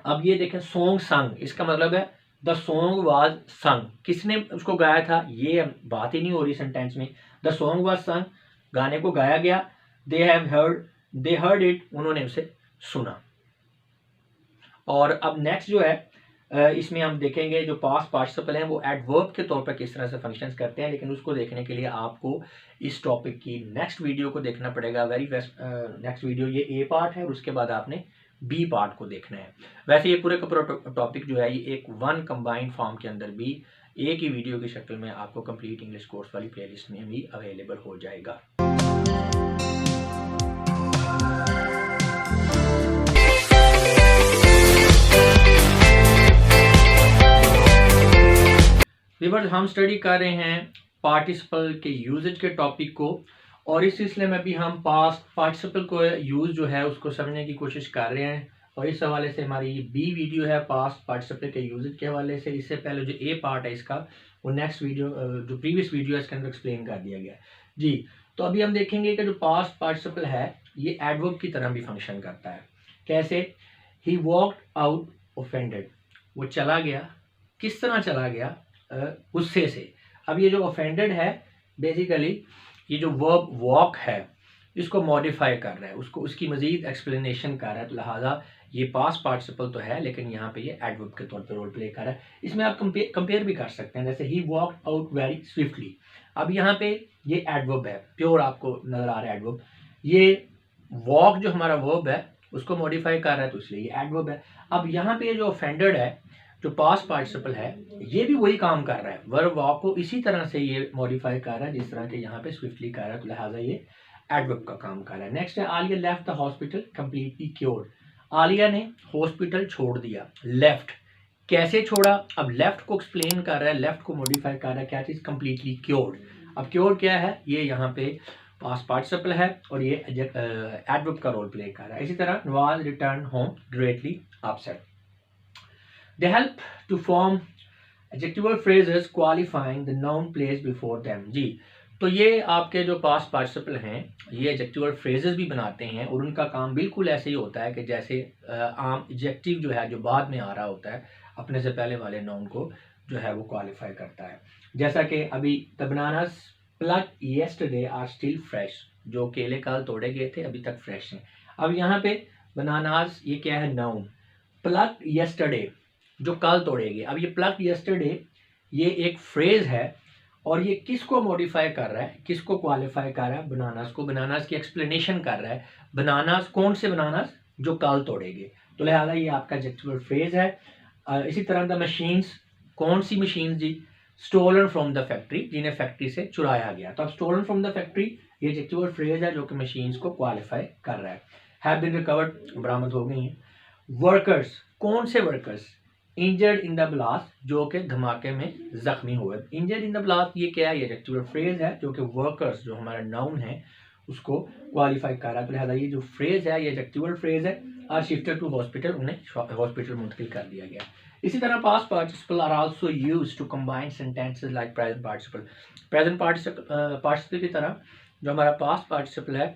A: अब ये देखें, सॉन्ग संग, इसका मतलब है द सॉन्ग वाज संग, किसने उसको गाया था? ये बात ही नहीं हो रही सेंटेंस में। द सॉन्ग वाज संग, गाने को गाया गया। दे हर्ड इट, उन्होंने उसे सुना। और अब नेक्स्ट जो है इसमें हम देखेंगे जो पास्ट पार्टिसिपल हैं वो एडवर्ब के तौर पर किस तरह से फंक्शंस करते हैं, लेकिन उसको देखने के लिए आपको इस टॉपिक की नेक्स्ट वीडियो को देखना पड़ेगा। वेरी बेस्ट नेक्स्ट वीडियो, ये ए पार्ट है और उसके बाद आपने बी पार्ट को देखना है। वैसे ये पूरे का पूरा टॉपिक जो है ये एक वन कंबाइंड फॉर्म के अंदर भी एक ही वीडियो की शक्ल में आपको कंप्लीट इंग्लिश कोर्स वाली प्लेलिस्ट में भी अवेलेबल हो जाएगा। व्यूअर्स, हम स्टडी कर रहे हैं पार्टिसिपल के यूजेज के टॉपिक को, और इस सिलसिले में भी हम पास्ट पार्टिसिपल को यूज़ जो है उसको समझने की कोशिश कर रहे हैं। और इस हवाले से हमारी ये बी वीडियो है पास्ट पार्टिसिपल के यूज के हवाले से। इससे पहले जो ए पार्ट है इसका, वो नेक्स्ट वीडियो जो प्रीवियस वीडियो है इसके अंदर एक्सप्लेन कर दिया गया है जी। तो अभी हम देखेंगे कि जो पास्ट पार्टिसिपल है ये एडवर्ब की तरह भी फंक्शन करता है। कैसे? ही वॉकड आउट ऑफेंडेड, वो चला गया। किस तरह चला गया? गुस्से से। अब ये जो ऑफेंडेड है बेसिकली ये जो वर्ब वॉक है इसको मॉडिफाई कर रहा है, उसको उसकी मजीद एक्सप्लेनेशन कर रहा है। तो लिहाजा ये पास्ट पार्टिसिपल तो है लेकिन यहाँ पे ये एडवर्ब के तौर पे रोल प्ले कर रहा है। इसमें आप कंपेयर भी कर सकते हैं, जैसे he walked out very swiftly. अब यहाँ पे ये एडवर्ब है, प्योर आपको नजर आ रहा है एडवर्ब। ये वॉक जो हमारा वर्ब है उसको मॉडिफाई कर रहा है तो इसलिए ये एडवर्ब है। अब यहाँ पे जो ऑफेंडेड है जो पास्ट पार्टिसिपल है ये भी वही काम कर रहा है, वर्ब वॉक को इसी तरह से ये मॉडिफाई कर रहा है जिस तरह के यहाँ पे स्विफ्टली कर रहा है, तो लिहाजा ये एडवर्ब का काम कर रहा है। नेक्स्ट है Alia left the hospital completely cured. Alia ने हॉस्पिटल छोड़ दिया। लेफ्ट, कैसे छोड़ा? अब लेफ्ट को एक्सप्लेन कर रहा है, लेफ्ट को मॉडिफाई कर रहा है। क्या चीज? Completely cured. अब क्योर्ड क्या है? ये यहाँ पे पास्ट पार्टिसिपल है और ये एडवर्ब का रोल प्ले कर रहा है। इसी तरह Nawaz return home greatly upset. They help to form adjectival phrases qualifying the noun place before them. जी, तो ये आपके जो पास्ट पार्टिसिपल हैं ये एडजेक्टिवल फ्रेजेस भी बनाते हैं और उनका काम बिल्कुल ऐसे ही होता है कि जैसे आम एडजेक्टिव जो है जो बाद में आ रहा होता है अपने से पहले वाले नाउन को जो है वो क्वालिफाई करता है। जैसा कि अभी the bananas plucked yesterday are still fresh, जो केले कल तोड़े गए थे अभी तक फ्रेश हैं। अब यहाँ पे बनानास ये क्या है? नाउन। प्लक्ड यस्टरडे जो कल तोड़े गए। अब ये प्लक्ड यस्टरडे ये एक फ्रेज है और ये किसको मॉडिफाई कर रहा है, किसको क्वालिफाई कर रहा है? बनानास को। बनानास की एक्सप्लेनेशन कर रहा है। बनानास कौन से बनानास? जो कल तोड़ेंगे। तो लिहाजा ये आपका एडजेक्टिवल फ्रेज है। इसी तरह द मशीन्स, कौन सी मशीन्स जी? स्टोलन फ्रॉम द फैक्ट्री, जिन्हें फैक्ट्री से चुराया गया। तो अब स्टोलन फ्रॉम द फैक्ट्री ये एडजेक्टिवल फ्रेज है जो कि मशीन्स को क्वालिफाई कर रहा है। हैव बीन रिकवर्ड, बरामद हो गई हैं। वर्कर्स, कौन से workers? Injured in the blast, जो कि धमाके में जख्मी हुए। इंजर्ड इन द ब्लास्ट ये क्या है? ये एडजेक्टिवल फ्रेज है जो कि वर्कर्स जो हमारा नाउन है उसको क्वालिफाई कर रहा है। तो लिहाजा ये जो फ्रेज है ये एडजेक्टिवल फ्रेज है। आर शिफ्टेड टू हॉस्पिटल, उन्हें हॉस्पिटल मुंतकिल कर दिया गया। इसी तरह past participle are also used to combine sentences like present participle. Present participle की तरह जो हमारा पास्ट पार्टिसिपल है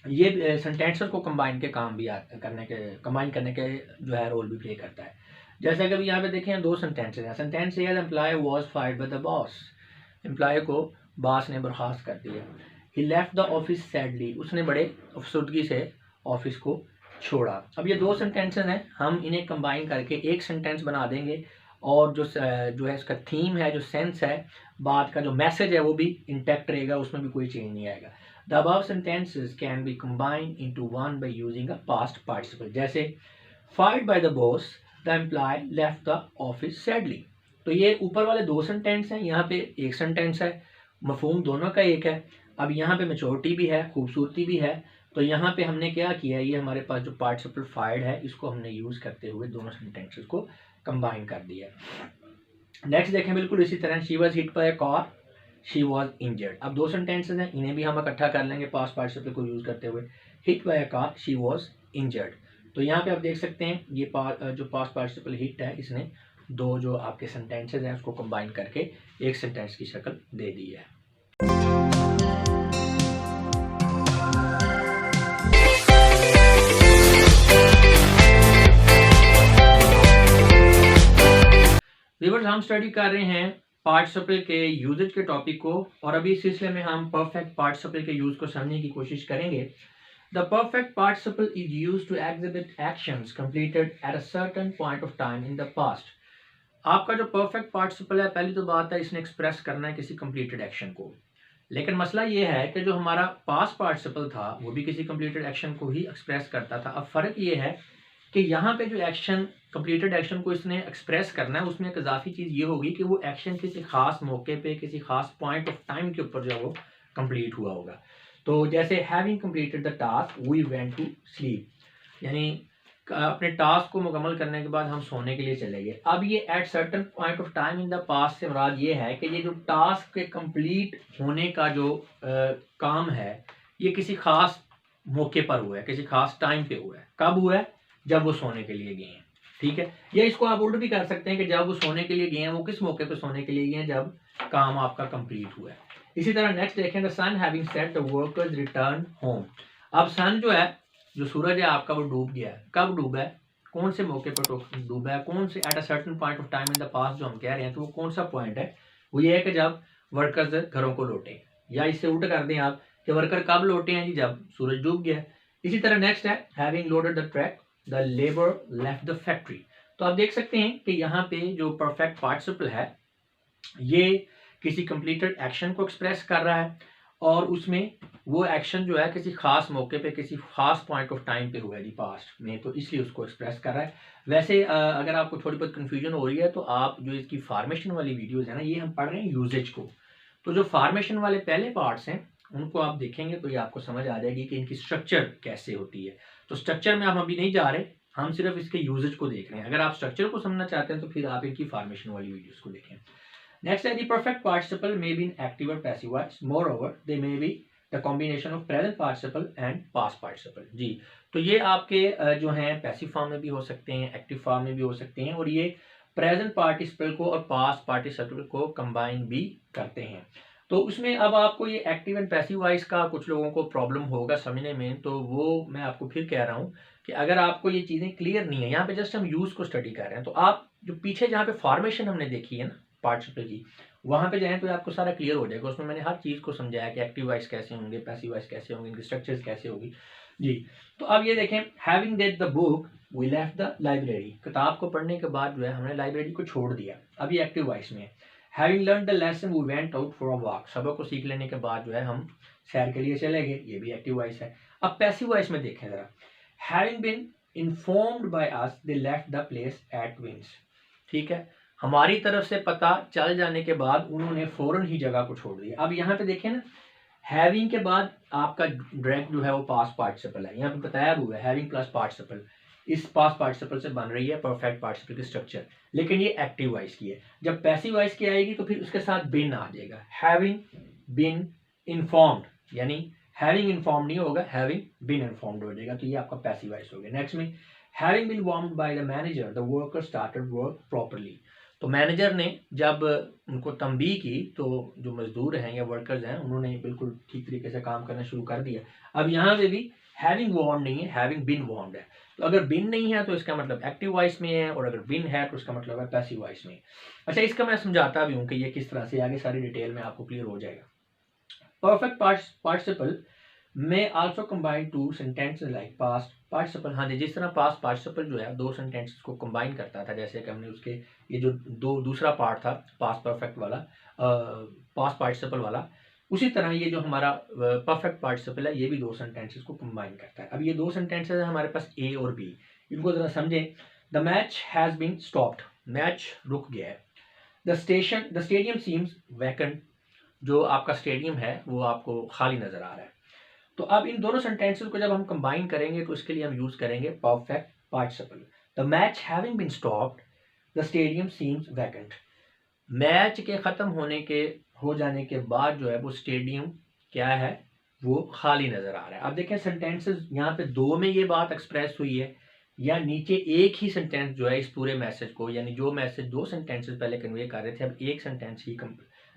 A: ये सेंटेंसेस को कंबाइन के काम भी कंबाइन करने के जो है रोल भी प्ले करता है। जैसा कि अभी यहाँ पे देखें दो सेंटेंसेस हैं। सेंटेंस ये है employee was fired by the boss, employee को बॉस ने बर्खास्त कर दिया। He left the office sadly, उसने बड़े अफसरदगी से ऑफिस को छोड़ा। अब ये दो सेंटेंसेस हैं, हम इन्हें कंबाइन करके एक सेंटेंस बना देंगे और जो है इसका थीम है, जो सेंस है, बात का जो मैसेज है वो भी इंटैक्ट रहेगा, उसमें भी कोई चेंज नहीं आएगा। The above sentences can be combined into one by using a past participle. जैसे fired by the boss, the employ left the office sadly. तो ये ऊपर वाले दो सेंटेंस हैं, यहाँ पे एक सेंटेंस है, मफहूम दोनों का एक है। अब यहाँ पे मैच्योरिटी भी है, खूबसूरती भी है। तो यहाँ पे हमने क्या किया, ये हमारे पास जो पार्टिसिपल फायर्ड है इसको हमने यूज करते हुए दोनों सेंटेंसेस को कंबाइन कर दिया। नेक्स्ट देखें बिल्कुल इसी तरह, she was hit by a car, she was injured. अब दो सेंटेंसेस हैं, इन्हें भी हम इकट्ठा कर लेंगे पास्ट पार्टिसिपल को यूज करते हुए। Hit by a car, she was injured. तो यहाँ पे आप देख सकते हैं ये जो पास्ट पार्टिसिपल हिट है इसने दो जो आपके सेंटेंसेस हैं उसको कंबाइन करके एक सेंटेंस की शक्ल दे दी है। व्यूअर्स, हम स्टडी कर रहे हैं पार्टिसिपल के यूजेज के टॉपिक को और अभी इस सिलसिले में हम परफेक्ट पार्टिसिपल के यूज को समझने की कोशिश करेंगे। The perfect participle is used to exhibit actions completed at a certain point of time in the past. आपका जो perfect participle है, पहली तो बात है इसने एक्सप्रेस करना है किसी completed action को। लेकिन मसला ये है कि जो हमारा past participle था वो भी किसी completed action को ही एक्सप्रेस करता था। अब फ़र्क ये है कि यहाँ पे जो एक्शन completed action को इसने एक्सप्रेस करना है उसमें एक इजाफी चीज़ ये होगी कि वो एक्शन किसी खास मौके पे किसी खास पॉइंट ऑफ टाइम के ऊपर जो है वो कंप्लीट हुआ होगा। तो जैसे having completed the task we went to sleep, यानी अपने टास्क को मुकम्मल करने के बाद हम सोने के लिए चले गए। अब ये eight certain point of time in the past से मुराद ये है कि ये जो टास्क के कंप्लीट होने का जो काम है, ये किसी खास मौके पर हुआ है, किसी खास टाइम पे हुआ है। कब हुआ है? जब वो सोने के लिए गए हैं। ठीक है, या इसको आप उल्ट भी कर सकते हैं कि जब वो सोने के लिए गए हैं, वो किस मौके पर सोने के लिए गए हैं? जब काम आपका कंप्लीट हुआ है। इसी तरह नेक्स्ट देखें, the sun having set the workers return home. अब सन जो है, जो सूरज है आपका, वो डूब गया है। कब डूबा है? कौन से मौके पर डूबा है? कौन से at a certain point of time in the past जो हम कह रहे हैं, तो वो कौन सा पॉइंट है? वो ये है कि जब वर्कर्स घरों को लौटे, या इससे उल्ट कर दें आप कि वर्कर कब लौटे हैं जी? जब सूरज डूब गया। इसी तरह नेक्स्ट है, having loaded the track the labour left the factory. तो आप देख सकते हैं कि यहाँ पे जो परफेक्ट पार्टिसिपल है, ये किसी कंप्लीटेड एक्शन को एक्सप्रेस कर रहा है, और उसमें वो एक्शन जो है किसी खास मौके पे, किसी खास पॉइंट ऑफ टाइम पे हुआ है जी पास्ट में, तो इसलिए उसको एक्सप्रेस कर रहा है। वैसे अगर आपको थोड़ी बहुत कंफ्यूजन हो रही है, तो आप जो इसकी फार्मेशन वाली वीडियोस है ना, ये हम पढ़ रहे हैं यूजेज को। तो जो फार्मेशन वाले पहले पार्ट्स हैं, उनको आप देखेंगे तो ये आपको समझ आ जाएगी कि इनकी स्ट्रक्चर कैसे होती है। तो स्ट्रक्चर में हम अभी नहीं जा रहे, हम सिर्फ इसके यूजेज को देख रहे हैं। अगर आप स्ट्रक्चर को समझना चाहते हैं तो फिर आप इनकी फार्मेशन वाली वीडियोस को देखें। Next है, the perfect participle may be in active or passive voice. Moreover, they may be the combination of present participle and past participle. जी, तो ये आपके जो हैं पैसिव फॉर्म में भी हो सकते हैं, एक्टिव फॉर्म में भी हो सकते हैं, और ये प्रेजेंट पार्टिसिपल को और पास्ट पार्टिसिपल को कंबाइन भी करते हैं। तो उसमें अब आपको ये एक्टिव एंड पैसिव वॉइस का कुछ लोगों को प्रॉब्लम होगा समझने में, तो वो मैं आपको फिर कह रहा हूँ कि अगर आपको ये चीज़ें क्लियर नहीं है, यहाँ पे जस्ट हम यूज़ को स्टडी कर रहे हैं, तो आप जो पीछे जहाँ पे फॉर्मेशन हमने देखी है ना पार्टिसिपल की, वहां पे जाएं तो आपको सारा क्लियर हो जाएगा। उसमें मैंने हर चीज़ को समझाया कि एक्टिव वॉइस कैसे होंगे, पैसिव वॉइस कैसे होंगे, इनकी स्ट्रक्चर्स कैसे होगी जी। तो अब ये देखें, having read the book we left the library. किताब को पढ़ने के बाद जो है हमने लाइब्रेरी को छोड़ दिया। अब ये एक्टिव वॉइस में है। Having learn the lesson we went out for a walk. सबक को सीख लेने के बाद जो है हम सैर के लिए चले गए, ये भी एक्टिव वॉइस है। अब पैसिव वॉइस में देखें जरा, having been informed by us they left the place at once. ठीक है, हमारी तरफ से पता चल जाने के बाद उन्होंने फौरन ही जगह को छोड़ दिया। अब यहाँ पे देखें ना, हैविंग के बाद आपका डायरेक्ट जो है वो पास्ट पार्टिसिपल है। यहाँ पे बताया हुआ है हैविंग प्लस पार्टिसिपल, इस पास्ट पार्टिसिपल से बन रही है परफेक्ट पार्टिसिपल की स्ट्रक्चर, लेकिन ये एक्टिव वॉइस की है। जब पैसिव वॉइस की आएगी तो फिर उसके साथ बिन आ जाएगा, हैविंग बिन इन्फॉर्म्ड, यानी हैविंग इन्फॉर्म्ड नहीं होगा, हैविंग बिन इन्फॉर्म्ड हो जाएगा। तो ये आपका पैसिव वॉइस हो गया। नेक्स्ट में, having been warned by the manager the worker started work properly. तो मैनेजर ने जब उनको तंबीह की, तो जो मजदूर हैं या वर्कर्स हैं, उन्होंने बिल्कुल ठीक तरीके से काम करना शुरू कर दिया। अब यहाँ पे भी हैविंग वार्न्ड नहीं है, हैविंग बीन वार्न्ड है। तो अगर बिन नहीं है तो इसका मतलब एक्टिव वॉइस में है, और अगर बिन है तो इसका मतलब है पैसिव वॉइस में। अच्छा, इसका मैं समझाता भी हूँ कि ये किस तरह से, आगे सारी डिटेल में आपको क्लियर हो जाएगा। परफेक्ट पार्टिसिपल में also combine two sentences like past participle. हाँ जी, जिस तरह पास्ट पार्टिसिपल जो है दो सेंटेंसेस को कंबाइन करता था, जैसे कि हमने उसके ये जो दूसरा पार्ट था पास्ट परफेक्ट वाला, पास्ट पार्टिसिपल वाला, उसी तरह ये जो हमारा परफेक्ट पार्टिसिपल है, ये भी दो सेंटेंसेस को कंबाइन करता है। अब ये दो सेंटेंसेस है हमारे पास ए और बी, इनको जरा समझें। The match has been stopped, match रुक गया है। द स्टेडियम सीम्स वैकेंट, जो आपका स्टेडियम है वो आपको खाली नजर आ रहा है। तो अब इन दोनों सेंटेंसेस को जब हम कंबाइन करेंगे तो इसके लिए हम यूज करेंगे perfect participle. The match having been stopped the stadium seems vacant. Match के खत्म हो जाने के बाद जो है वो स्टेडियम क्या है, वो खाली नजर आ रहा है। अब देखें सेंटेंसेस यहाँ पे दो में ये बात एक्सप्रेस हुई है, या नीचे एक ही सेंटेंस जो है इस पूरे मैसेज को, यानी जो मैसेज दो सेंटेंसेस पहले कन्वे कर रहे थे, अब एक सेंटेंस ही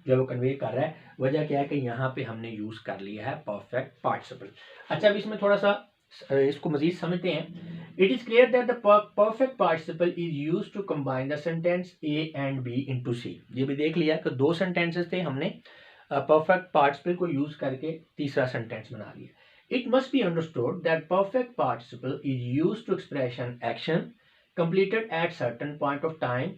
A: जो वो कन्वे कर रहा है। वजह क्या है कि यहाँ पे हमने यूज कर लिया है परफेक्ट पार्टिसिपल। अच्छा, अब इसमें थोड़ा सा इसको मजीद समझते हैं। It is clear that the perfect participle is used to combine the sentence A and B into C. ये भी देख लिया कि दो सेंटेंसेस थे, हमने परफेक्ट पार्टिसिपल को यूज करके तीसरा सेंटेंस बना लिया। It must be understood that perfect participle is used to express an action completed at certain point of time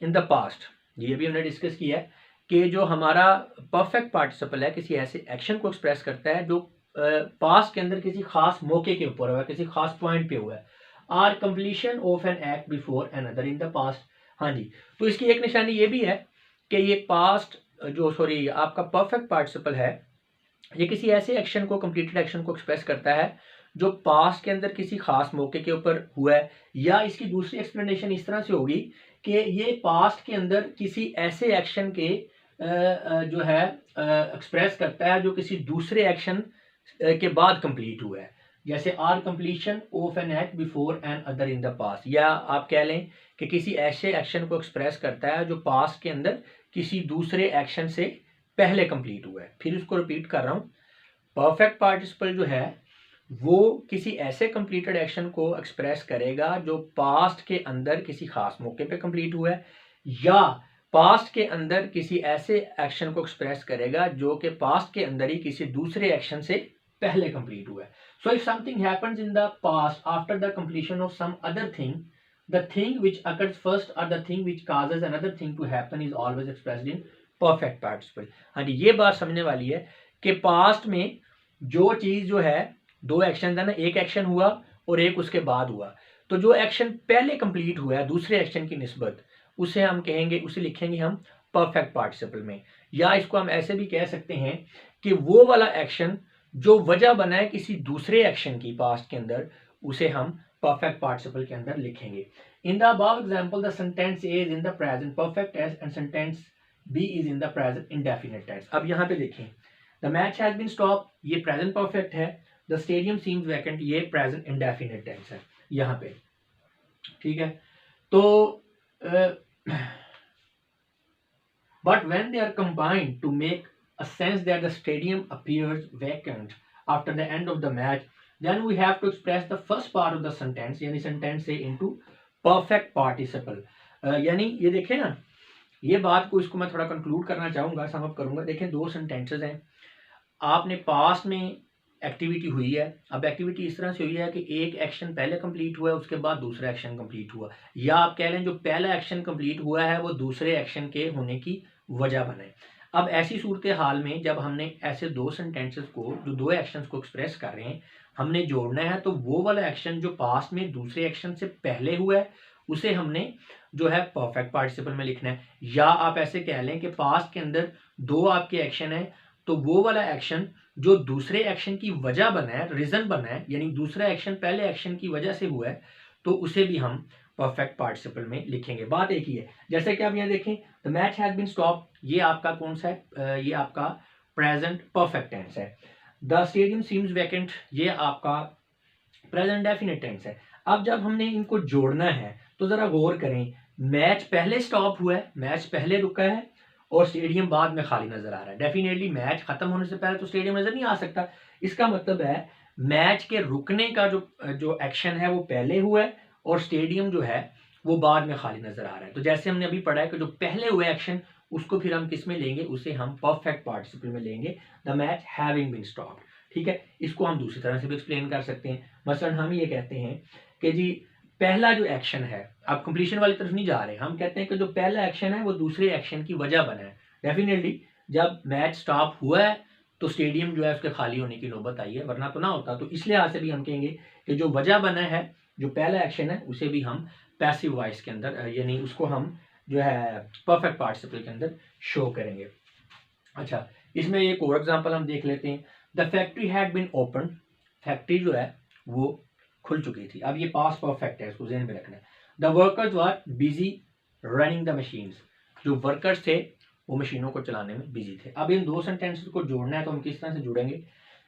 A: in the past. ये भी हमने डिस्कस किया है कि जो हमारा परफेक्ट पार्टिसिपल है किसी ऐसे एक्शन को एक्सप्रेस करता है जो पास्ट के अंदर किसी खास मौके के ऊपर हुआ है, किसी खास पॉइंट पे हुआ है। Or completion of an act before another in the past. हाँ जी, तो इसकी एक निशानी ये भी है कि ये पास्ट आपका परफेक्ट पार्टिसिपल है, ये किसी ऐसे एक्शन को, कंप्लीटेड एक्शन को एक्सप्रेस करता है जो पास्ट के अंदर किसी खास मौके के ऊपर हुआ है, या इसकी दूसरी एक्सप्लेनेशन इस तरह से होगी कि ये पास्ट के अंदर किसी ऐसे एक्शन के जो है एक्सप्रेस करता है जो किसी दूसरे एक्शन के बाद कंप्लीट हुआ है, जैसे or completion of an act before an other in the past, या आप कह लें कि किसी ऐसे एक्शन को एक्सप्रेस करता है जो पास्ट के अंदर किसी दूसरे एक्शन से पहले कंप्लीट हुआ है। फिर उसको रिपीट कर रहा हूँ, परफेक्ट पार्टिसिपल जो है वो किसी ऐसे कंप्लीटेड एक्शन को एक्सप्रेस करेगा जो पास्ट के अंदर किसी खास मौके पे कंप्लीट हुआ है, या पास्ट के अंदर किसी ऐसे एक्शन को एक्सप्रेस करेगा जो कि पास्ट के अंदर ही किसी दूसरे एक्शन से पहले कंप्लीट हुआ है। So if something happens in the past after the completion of some other thing, the thing which occurs first और the thing which causes another thing to happen is always expressed in perfect participle. हाँ जी, ये बात समझने वाली है कि पास्ट में जो चीज जो है, दो एक्शन है ना, एक एक्शन हुआ और एक उसके बाद हुआ, तो जो एक्शन पहले कंप्लीट हुआ है दूसरे एक्शन की निस्बत, उसे हम कहेंगे, उसे लिखेंगे हम परफेक्ट पार्टिसिपल में। या इसको हम ऐसे भी कह सकते हैं कि वो वाला एक्शन जो वजह बना है किसी दूसरे एक्शन की पास्ट के अंदर, उसे हम परफेक्ट पार्टिसिपल के अंदर लिखेंगे। In the above example the sentence A is in the present perfect tense and sentence B is in the present indefinite tense. अब यहाँ पे देखें, the match has been stop, ये प्रेजेंट परफेक्ट है, द स्टेडियम सीम्स वैकेंट, ये प्रेजेंट इंडेफिनिट टेंस है यहाँ पे, ठीक है। तो but when they are combined to make a sense that the stadium appears vacant after the end of the match, then we have to express the first part of the sentence, यानी sentence से into perfect participle। यानी ये देखें ना, ये बात को, इसको मैं थोड़ा कंक्लूड करना चाहूँगा, समअप करूँगा। देखें, दो सेंटेंसेस हैं, आपने पास्ट में एक्टिविटी हुई है, अब एक्टिविटी इस तरह से हुई है कि एक एक्शन पहले कंप्लीट हुआ है, उसके बाद दूसरा एक्शन कंप्लीट हुआ, या आप कह लें जो पहला एक्शन कंप्लीट हुआ है वो दूसरे एक्शन के होने की वजह बने। अब ऐसी सूरत हाल में जब हमने ऐसे दो सेंटेंसेस को, जो दो एक्शंस को एक्सप्रेस कर रहे हैं, हमने जोड़ना है, तो वो वाला एक्शन जो पास्ट में दूसरे एक्शन से पहले हुआ है उसे हमने जो है परफेक्ट पार्टिसिपल में लिखना है। या आप ऐसे कह लें कि पास्ट के अंदर दो आपके एक्शन है, तो वो वाला एक्शन जो दूसरे एक्शन की वजह बना है, रीजन बना है, यानी दूसरा एक्शन पहले एक्शन की वजह से हुआ है, तो उसे भी हम परफेक्ट पार्टिसिपल में लिखेंगे। बात एक ही है। जैसे कि आप यहाँ देखें, the match has been stop, ये आपका कौन सा है, ये आपका प्रेजेंट परफेक्ट टेंस है। द स्टेडियम सीम्स वैकेंट, ये आपका प्रेजेंट डेफिनेट टेंस है। अब जब हमने इनको जोड़ना है तो जरा गौर करें, मैच पहले स्टॉप हुआ है, मैच पहले रुका है, और स्टेडियम बाद में खाली नजर आ रहा है। डेफिनेटली मैच खत्म होने से पहले तो स्टेडियम नजर नहीं आ सकता। इसका मतलब है मैच के रुकने का जो एक्शन है वो पहले हुआ है, और स्टेडियम जो है वो बाद में खाली नजर आ रहा है। तो जैसे हमने अभी पढ़ा है कि जो पहले हुए एक्शन, उसको फिर हम किस में लेंगे, उसे हम परफेक्ट पार्टिसिपल में लेंगे, the match having been stopped, ठीक है। इसको हम दूसरी तरह से भी एक्सप्लेन कर सकते हैं। मसलन हम ये कहते हैं कि जी पहला जो एक्शन है, आप कंप्लीशन वाली तरफ नहीं जा रहे, हम कहते हैं कि जो पहला एक्शन है वो दूसरे एक्शन की वजह बना है। डेफिनेटली जब मैच स्टॉप हुआ है तो स्टेडियम जो है उसके खाली होने की नौबत आई है, वरना तो ना होता। तो इस लिहाज से भी हम कहेंगे कि जो वजह बना है, जो पहला एक्शन है, उसे भी हम पैसिव वॉइस के अंदर, यानी उसको हम जो है परफेक्ट पार्टिसिपल के अंदर शो करेंगे। अच्छा, इसमें एक और एग्जांपल हम देख लेते हैं। The factory had been open, factory जो है वो खुल चुकी थी। अब ये पास्ट परफेक्ट है, इसको ज़हन में रखना है। The workers were busy running the machines, जो वर्कर्स थे वो मशीनों को चलाने में बिजी थे। अब इन दो सेंटेंसेस को जोड़ना है, तो हम किस तरह से जुड़ेंगे,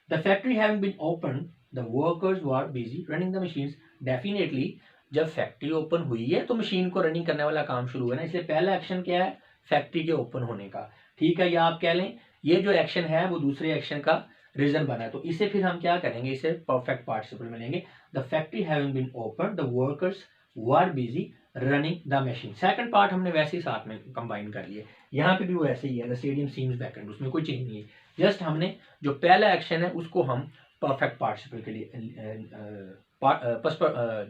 A: the factory having been open, the workers were busy running the machines. Definitely जब फैक्ट्री ओपन हुई है तो मशीन को रनिंग करने वाला काम शुरू हुआ ना, इसलिए पहला एक्शन क्या है, फैक्ट्री के ओपन होने का, ठीक है। या आप कह लें ये जो एक्शन है वो दूसरे एक्शन का रीजन बना है, तो इसे फिर हम क्या करेंगे, इसे परफेक्ट पार्टिसिपल में लेंगे। The factory having been open, the workers were busy running the machine. Second part हमने वैसे ही साथ में कंबाइन कर लिए, यहाँ पे भी वो ऐसे ही है, द स्टेडियम सीम्स वैकेंट, उसमें कोई चेंज नहीं है। जस्ट हमने जो पहला एक्शन है उसको हम परफेक्ट पार्टिसिपल के लिए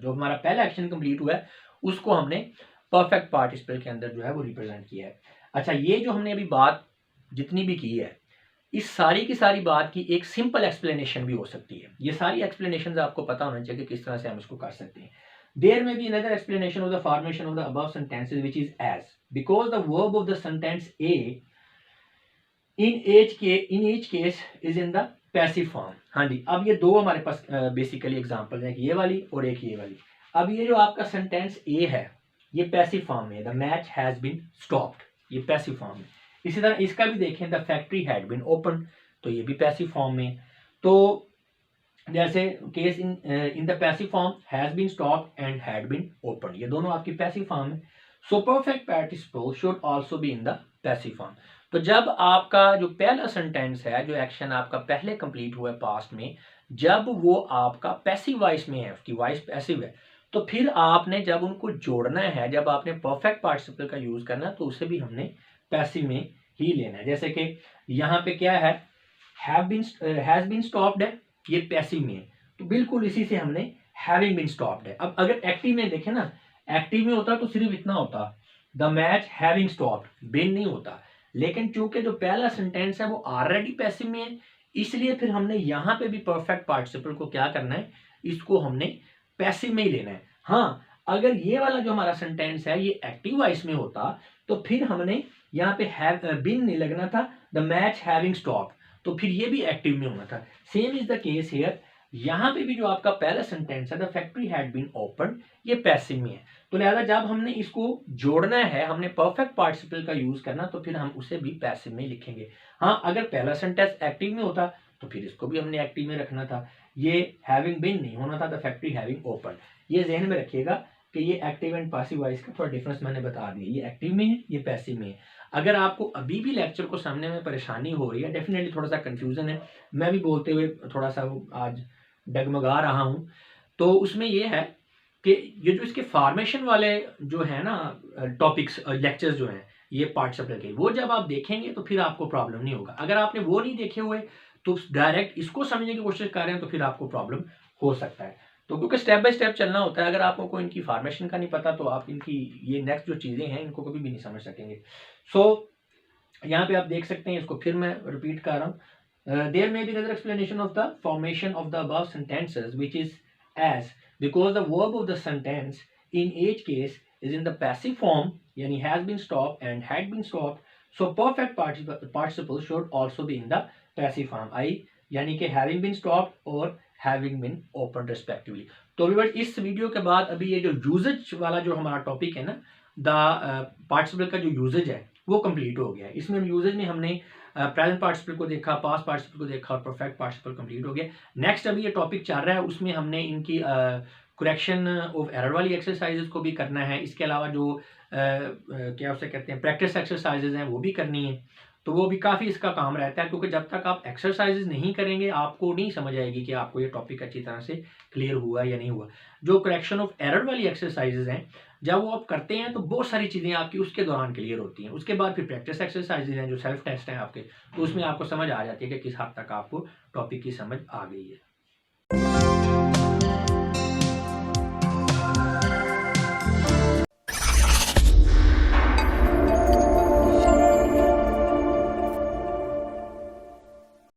A: जो हमारा पहला एक्शन कंप्लीट हुआ है उसको हमने परफेक्ट पार्टिसिपल के अंदर जो है वो रिप्रेजेंट किया है। अच्छा, ये जो हमने अभी बात जितनी भी की है, इस सारी की सारी बात की एक सिंपल एक्सप्लेनेशन भी हो सकती है। ये सारी एक्सप्लेनेशन आपको पता होना चाहिए कि किस तरह से हम इसको कर सकते हैं। There may be another explanation of the formation of the above sentences which is as, because the verb of the sentence A in each case is in the passive form. हाँ जी, अब ये दो हमारे पास बेसिकली एग्जांपल हैं, ये वाली और एक ये वाली। अब ये जो आपका सेंटेंस ए है ये पैसिव फॉर्म में, the match has been stopped, ये पैसिव फॉर्म में। इसी तरह इसका भी देखें, the factory had been open, तो ये भी पैसिव फॉर्म में। तो जैसे case in the passive form has been stopped and had been open, ये दोनों आपकी पैसिव फॉर्म है। So perfect participle should also be in the passive form. तो जब आपका जो पहला सेंटेंस है, जो एक्शन आपका पहले कंप्लीट हुआ है पास्ट में, जब वो आपका पैसिव वॉइस में है, उसकी वॉइस पैसिव है, तो फिर आपने जब उनको जोड़ना है, जब आपने परफेक्ट पार्टिसिपल का यूज करना है, तो उसे भी हमने पैसिव में ही लेना है। जैसे कि यहाँ पे क्या है, have been has been stopped है, ये पैसिव में है, तो बिल्कुल इसी से हमने हैविंग बीन स्टॉप्ड है। अब अगर एक्टिव में देखें ना, एक्टिव में होता तो सिर्फ इतना होता, the match having stopped, been नहीं होता। लेकिन चूंकि जो पहला सेंटेंस है वो ऑलरेडी पैसिव में है, इसलिए फिर हमने यहाँ पे भी परफेक्ट पार्टिसिपल को क्या करना है, इसको हमने पैसिव में ही लेना है। हाँ, अगर ये वाला जो हमारा सेंटेंस है ये एक्टिव वॉइस में होता, तो फिर हमने यहाँ पे हैव बीन नहीं लगना था, द मैच हैविंग स्टॉप्ड, तो फिर ये भी एक्टिव में होना था। Same is the case here, यहाँ पे भी जो आपका पहला सेंटेंस है, the factory had been open, ये पैसिव में है। तो लिहाजा जब हमने इसको जोड़ना है, हमने परफेक्ट पार्टिसिपल का यूज करना, तो फिर हम उसे भी पैसिव में लिखेंगे। हाँ, अगर पहला सेंटेंस एक्टिव में होता तो फिर इसको भी हमने एक्टिव में रखना था, ये हैविंग बीन नहीं होना था, द फैक्ट्री हैविंग ओपन। ये ध्यान में रखिएगा कि ये एक्टिव एंड पैसिव वॉइस का थोड़ा डिफरेंस मैंने बता दिया, ये एक्टिव में है, ये पैसिव में है। अगर आपको अभी भी लेक्चर को समझने में परेशानी हो रही है, डेफिनेटली थोड़ा सा कंफ्यूजन है, मैं भी बोलते हुए थोड़ा सा आज डगमगा रहा हूँ, तो उसमें ये है कि ये जो इसके फॉर्मेशन वाले जो है ना टॉपिक्स लेक्चर्स जो हैं ये पार्टिसिपल के, वो जब आप देखेंगे तो फिर आपको प्रॉब्लम नहीं होगा। अगर आपने वो नहीं देखे हुए तो डायरेक्ट इसको समझने की कोशिश कर रहे हैं, तो फिर आपको प्रॉब्लम हो सकता है। तो क्योंकि स्टेप बाय स्टेप चलना होता है, अगर आपको कोई इनकी फॉर्मेशन का नहीं पता तो आप इनकी ये नेक्स्ट जो चीज़ें हैं इनको कभी भी नहीं समझ सकेंगे। सो यहाँ पे आप देख सकते हैं, इसको फिर मैं रिपीट कर रहा हूँ, there may be another explanation of the formation of the above sentences, which is as, because the verb of the sentence in each case is in the passive form, yani has been stopped and had been stopped, so perfect participle should also be in the passive form, I यानी कि having been stopped और having been opened respectively। तो व्यूअर्स, इस वीडियो के बाद अभी ये जो यूजेज वाला जो हमारा टॉपिक है ना, द पार्टिसिपल का जो यूजेज है वो कंप्लीट हो गया है। इसमें यूजेज में हमने प्रेजेंट पार्टिसिपल को देखा, पास्ट पार्टिसिपल को देखा और परफेक्ट पार्टिसिपल कंप्लीट हो गया। नेक्स्ट अभी ये टॉपिक चल रहा है, उसमें हमने इनकी करेक्शन ऑफ एरर वाली एक्सरसाइजेज को भी करना है। इसके अलावा जो क्या उसे कहते हैं प्रैक्टिस एक्सरसाइजेज हैं वो भी करनी है। तो वो भी काफ़ी इसका काम रहता है, क्योंकि जब तक आप एक्सरसाइजेज नहीं करेंगे आपको नहीं समझ आएगी कि आपको ये टॉपिक अच्छी तरह से क्लियर हुआ या नहीं हुआ। जो करेक्शन ऑफ एरर वाली एक्सरसाइजेज हैं, जब वो आप करते हैं तो बहुत सारी चीज़ें आपकी उसके दौरान क्लियर होती हैं। उसके बाद फिर प्रैक्टिस एक्सरसाइजेज हैं जो सेल्फ टेस्ट हैं आपके, तो उसमें आपको समझ आ जाती है कि किस हद तक आपको टॉपिक की समझ आ गई है।